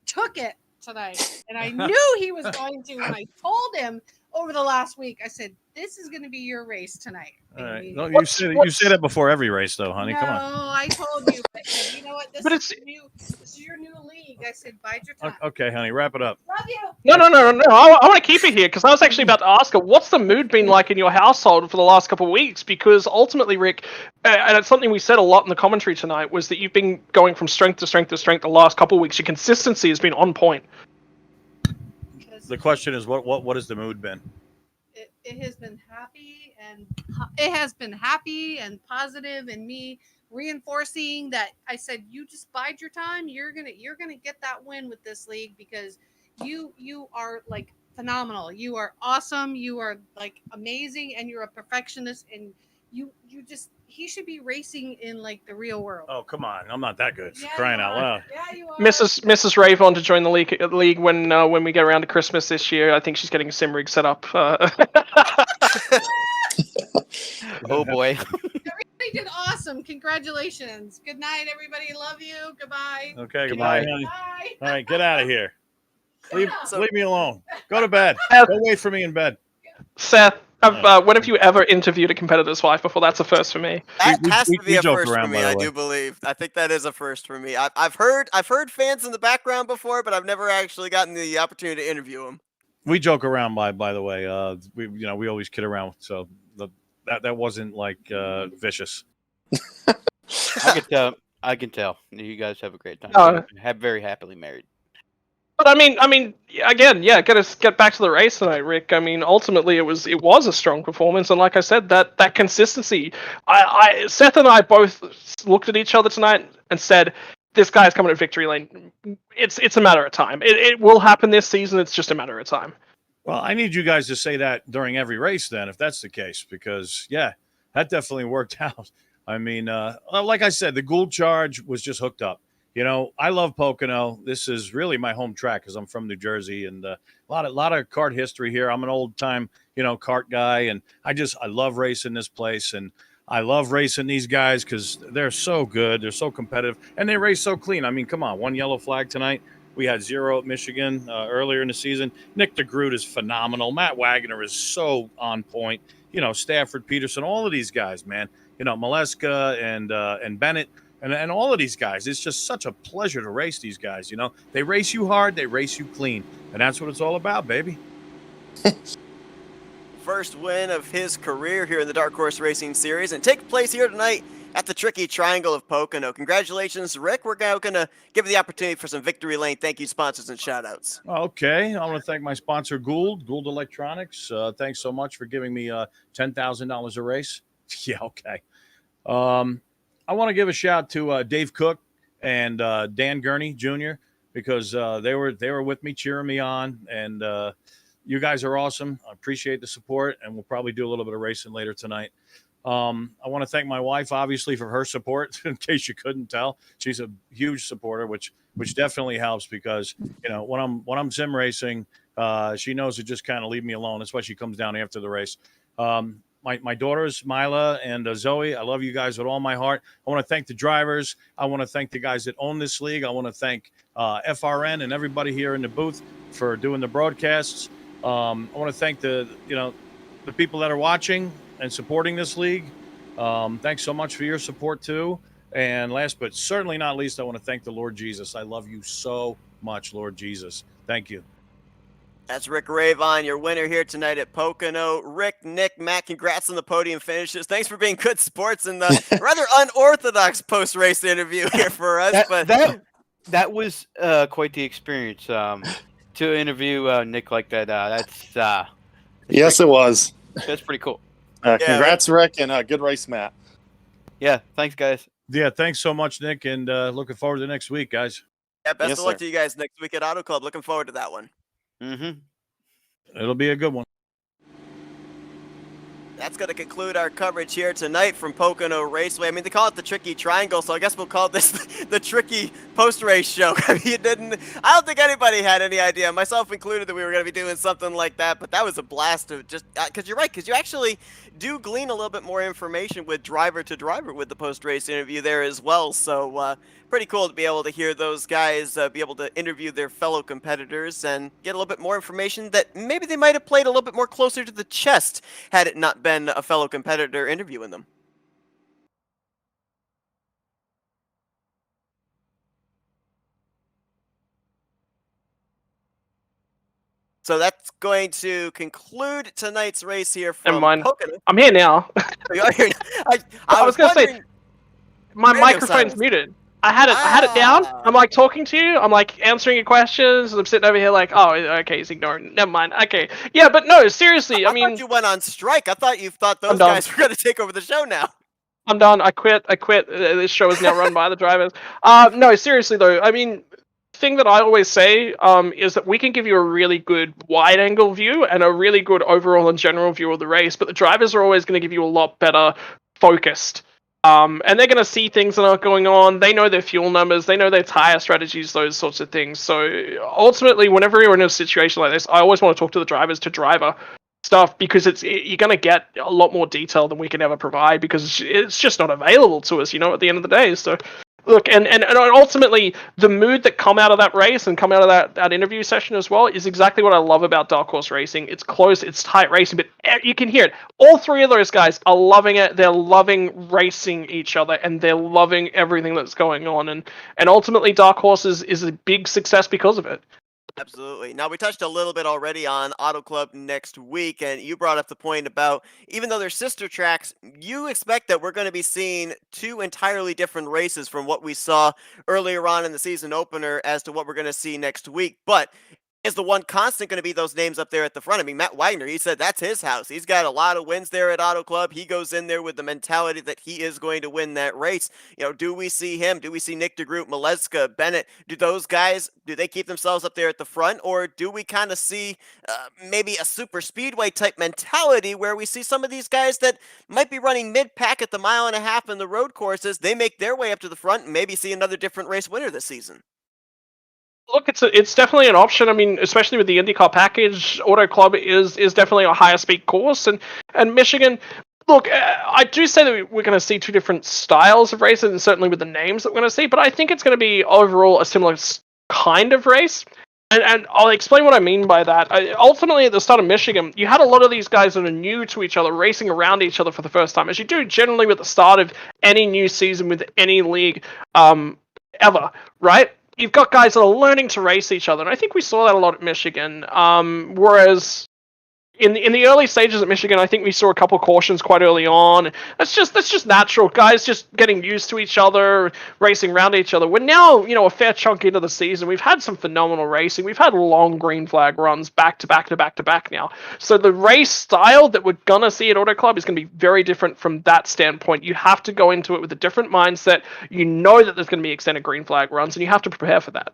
took it tonight. And I knew he was going to, and I told him over the last week, I said, this is going to be your race tonight. All right. No, you say that before every race, though, honey. No, Come on. I told you. But you know what? This is your new league. I said, bide your time. Okay, honey, wrap it up. Love you. No. I want to keep it here because I was actually about to ask her, what's the mood been like in your household for the last couple of weeks? Because ultimately, Rick, and it's something we said a lot in the commentary tonight, was that you've been going from strength to strength to strength the last couple of weeks. Your consistency has been on point. The question is, what has the mood been? It has been happy, and it has been happy and positive, and me reinforcing that. I said, you just bide your time. You're gonna get that win with this league because you are like phenomenal. You are awesome. You are like amazing, and you're a perfectionist. And he should be racing in like the real world. Oh, come on. I'm not that good. Yeah, Crying you out are. loud. Yeah, you are. Mrs. Ravon to join the league when we get around to Christmas this year. I think she's getting a sim rig set up. Oh boy. You did awesome. Congratulations. Good night, everybody. Love you. Goodbye. Okay, goodbye, honey. Bye. All right, get out of here. Leave So- me alone. Go to bed. Go wait for me in bed. Seth, when have you ever interviewed a competitor's wife before? That's a first for me. That We- has we- to be we a joke first for around, me. by the I way. do believe. I think that is a first for me. I've heard fans in the background before, but I've never actually gotten the opportunity to interview them. We joke around, by the way. We always kid around, so that wasn't like vicious. I can tell. You guys have a great time. Very happily married. But I mean, again, yeah. Get back to the race tonight, Rick. I mean, ultimately, it was a strong performance, and like I said, that consistency. Seth and I both looked at each other tonight and said, "This guy's coming to victory lane. It's a matter of time. It will happen this season. It's just a matter of time." Well, I need you guys to say that during every race, then, if that's the case, because yeah, that definitely worked out. I mean, like I said, the Gould charge was just hooked up. You know, I love Pocono. This is really my home track because I'm from New Jersey, and a lot of kart history here. I'm an old time, kart guy, and I love racing this place, and I love racing these guys because they're so good, they're so competitive, and they race so clean. I mean, come on, one yellow flag tonight. We had 0 at Michigan earlier in the season. Nick DeGroot is phenomenal. Matt Wagner is so on point. Stafford, Peterson, all of these guys, man. Maleska and Bennett. And all of these guys, it's just such a pleasure to race these guys. They race you hard, they race you clean, and that's what it's all about, baby. First win of his career here in the Dark Horse Racing Series, and take place here tonight at the Tricky Triangle of Pocono. Congratulations, Rick. We're now going to give you the opportunity for some Victory Lane thank you sponsors and shout-outs. Okay, I want to thank my sponsor, Gould Electronics. Thanks so much for giving me $10,000 a race. Yeah, okay. I want to give a shout to Dave Cook and Dan Gurney Jr. because they were with me, cheering me on, and you guys are awesome. I appreciate the support, and we'll probably do a little bit of racing later tonight. I want to thank my wife, obviously, for her support. In case you couldn't tell, she's a huge supporter, which definitely helps because when I'm sim racing, she knows to just kind of leave me alone. That's why she comes down after the race. My daughters, Mila and Zoe, I love you guys with all my heart. I want to thank the drivers. I want to thank the guys that own this league. I want to thank FRN and everybody here in the booth for doing the broadcasts. I want to thank the people that are watching and supporting this league. Thanks so much for your support too. And last but certainly not least, I want to thank the Lord Jesus. I love you so much, Lord Jesus. Thank you. That's Rick Ravon, your winner here tonight at Pocono. Rick, Nick, Matt, congrats on the podium finishes. Thanks for being good sports in the rather unorthodox post-race interview here for us. That was quite the experience to interview Nick like that. Yes, it was. That's pretty cool. Congrats, Rick, and good race, Matt. Yeah, thanks, guys. Yeah, thanks so much, Nick, and looking forward to next week, guys. Yeah, best Yes, of luck sir. to you guys next week at Auto Club. Looking forward to that one. Mm-hmm. It'll be a good one. That's going to conclude our coverage here tonight from Pocono Raceway. I mean, they call it the Tricky Triangle, so I guess we'll call this the Tricky Post-Race Show. I mean, I don't think anybody had any idea, myself included, that we were going to be doing something like that, but that was a blast of just, because you're right, because you actually do glean a little bit more information with driver to driver with the post-race interview there as well, so pretty cool to be able to hear those guys be able to interview their fellow competitors and get a little bit more information that maybe they might have played a little bit more closer to the chest had it not been a fellow competitor interviewing them. So that's going to conclude tonight's race here Never from mind. Pocono. I'm here now. You are here now. I I was gonna say, wondering- my Radio microphone's silence. muted. I had it down. Ah. I'm like talking to you. I'm like answering your questions. I'm sitting over here like, oh, okay, he's ignoring. Never mind. Okay, yeah, but no, seriously. I mean, thought you went on strike. I thought you thought those done. guys were going to take over the show now. I'm done. I quit. This show is now run by the drivers. No, seriously though. I mean, thing that I always say is that we can give you a really good wide angle view and a really good overall and general view of the race, but the drivers are always going to give you a lot better focused. And they're going to see things that are going on. They know their fuel numbers. They know their tire strategies, those sorts of things. So ultimately, whenever you're in a situation like this, I always want to talk to the drivers to driver stuff because you're going to get a lot more detail than we can ever provide because it's just not available to us, at the end of the day. So look, and ultimately, the mood that come out of that race and come out of that interview session as well is exactly what I love about Dark Horse Racing. It's close, it's tight racing, but you can hear it. All three of those guys are loving it. They're loving racing each other, and they're loving everything that's going on. And ultimately, Dark Horse is a big success because of it. Absolutely. Now, we touched a little bit already on Auto Club next week, and you brought up the point about, even though they're sister tracks, you expect that we're going to be seeing two entirely different races from what we saw earlier on in the season opener as to what we're going to see next week. But is the one constant going to be those names up there at the front? I mean, Matt Wagner, he said that's his house. He's got a lot of wins there at Auto Club. He goes in there with the mentality that he is going to win that race. Do we see him? Do we see Nick DeGroot, Maleska, Bennett? Do those guys, do they keep themselves up there at the front? Or do we kind of see maybe a super speedway type mentality where we see some of these guys that might be running mid-pack at the 1.5 miles in the road courses, they make their way up to the front and maybe see another different race winner this season? Look, it's definitely an option. I mean, especially with the IndyCar package, Auto Club is definitely a higher speed course, and Michigan. Look, I do say that we're going to see two different styles of races, and certainly with the names that we're going to see. But I think it's going to be overall a similar kind of race, and I'll explain what I mean by that. Ultimately, at the start of Michigan, you had a lot of these guys that are new to each other, racing around each other for the first time, as you do generally with the start of any new season with any league, ever, right? You've got guys that are learning to race each other, and I think we saw that a lot at Michigan. Whereas in the early stages at Michigan, I think we saw a couple cautions quite early on. That's just natural. Guys just getting used to each other, racing around each other. We're now, a fair chunk into the season. We've had some phenomenal racing. We've had long green flag runs back to back to back to back now. So the race style that we're gonna see at Auto Club is gonna be very different from that standpoint. You have to go into it with a different mindset. You know that there's gonna be extended green flag runs, and you have to prepare for that.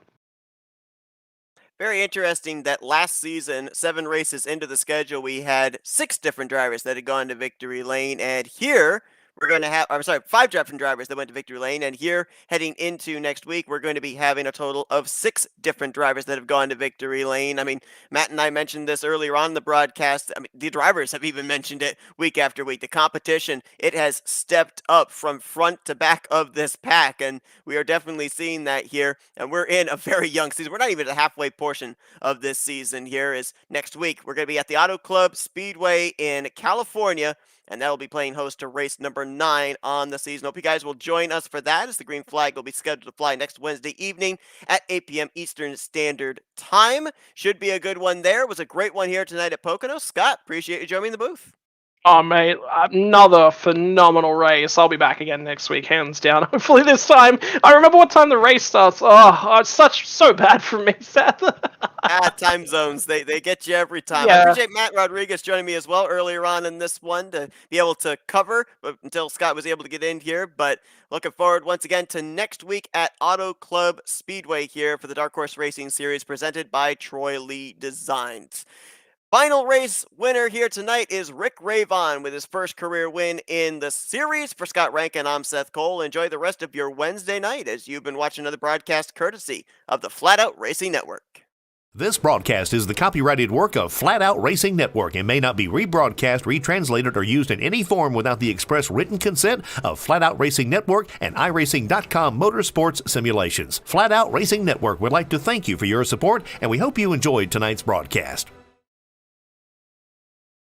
Very interesting that last season, 7 races into the schedule, we had 6 different drivers that had gone to victory lane, and here we're going to have, 5 different drivers that went to victory lane, and here, heading into next week, we're going to be having a total of 6 different drivers that have gone to victory lane. I mean, Matt and I mentioned this earlier on in the broadcast. I mean, the drivers have even mentioned it week after week. The competition, it has stepped up from front to back of this pack, and we are definitely seeing that here, and we're in a very young season. We're not even at the halfway portion of this season here. Is next week, we're going to be at the Auto Club Speedway in California, and that will be playing host to race number 9 on the season. Hope you guys will join us for that, as the green flag will be scheduled to fly next Wednesday evening at 8 p.m. Eastern Standard Time. Should be a good one there. It was a great one here tonight at Pocono. Scott, appreciate you joining the booth. Oh, mate, another phenomenal race. I'll be back again next week, hands down. Hopefully this time. I remember what time the race starts. Oh, it's so bad for me, Seth. Time zones, they get you every time. Yeah. I appreciate Matt Rodriguez joining me as well earlier on in this one to be able to cover until Scott was able to get in here. But looking forward once again to next week at Auto Club Speedway here for the Dark Horse Racing Series presented by Troy Lee Designs. Final race winner here tonight is Rick Ravon with his first career win in the series. For Scott Rankin, I'm Seth Cole. Enjoy the rest of your Wednesday night as you've been watching another broadcast courtesy of the Flatout Racing Network. This broadcast is the copyrighted work of Flatout Racing Network and may not be rebroadcast, retranslated, or used in any form without the express written consent of Flatout Racing Network and iRacing.com Motorsports Simulations. Flatout Racing Network would like to thank you for your support, and we hope you enjoyed tonight's broadcast.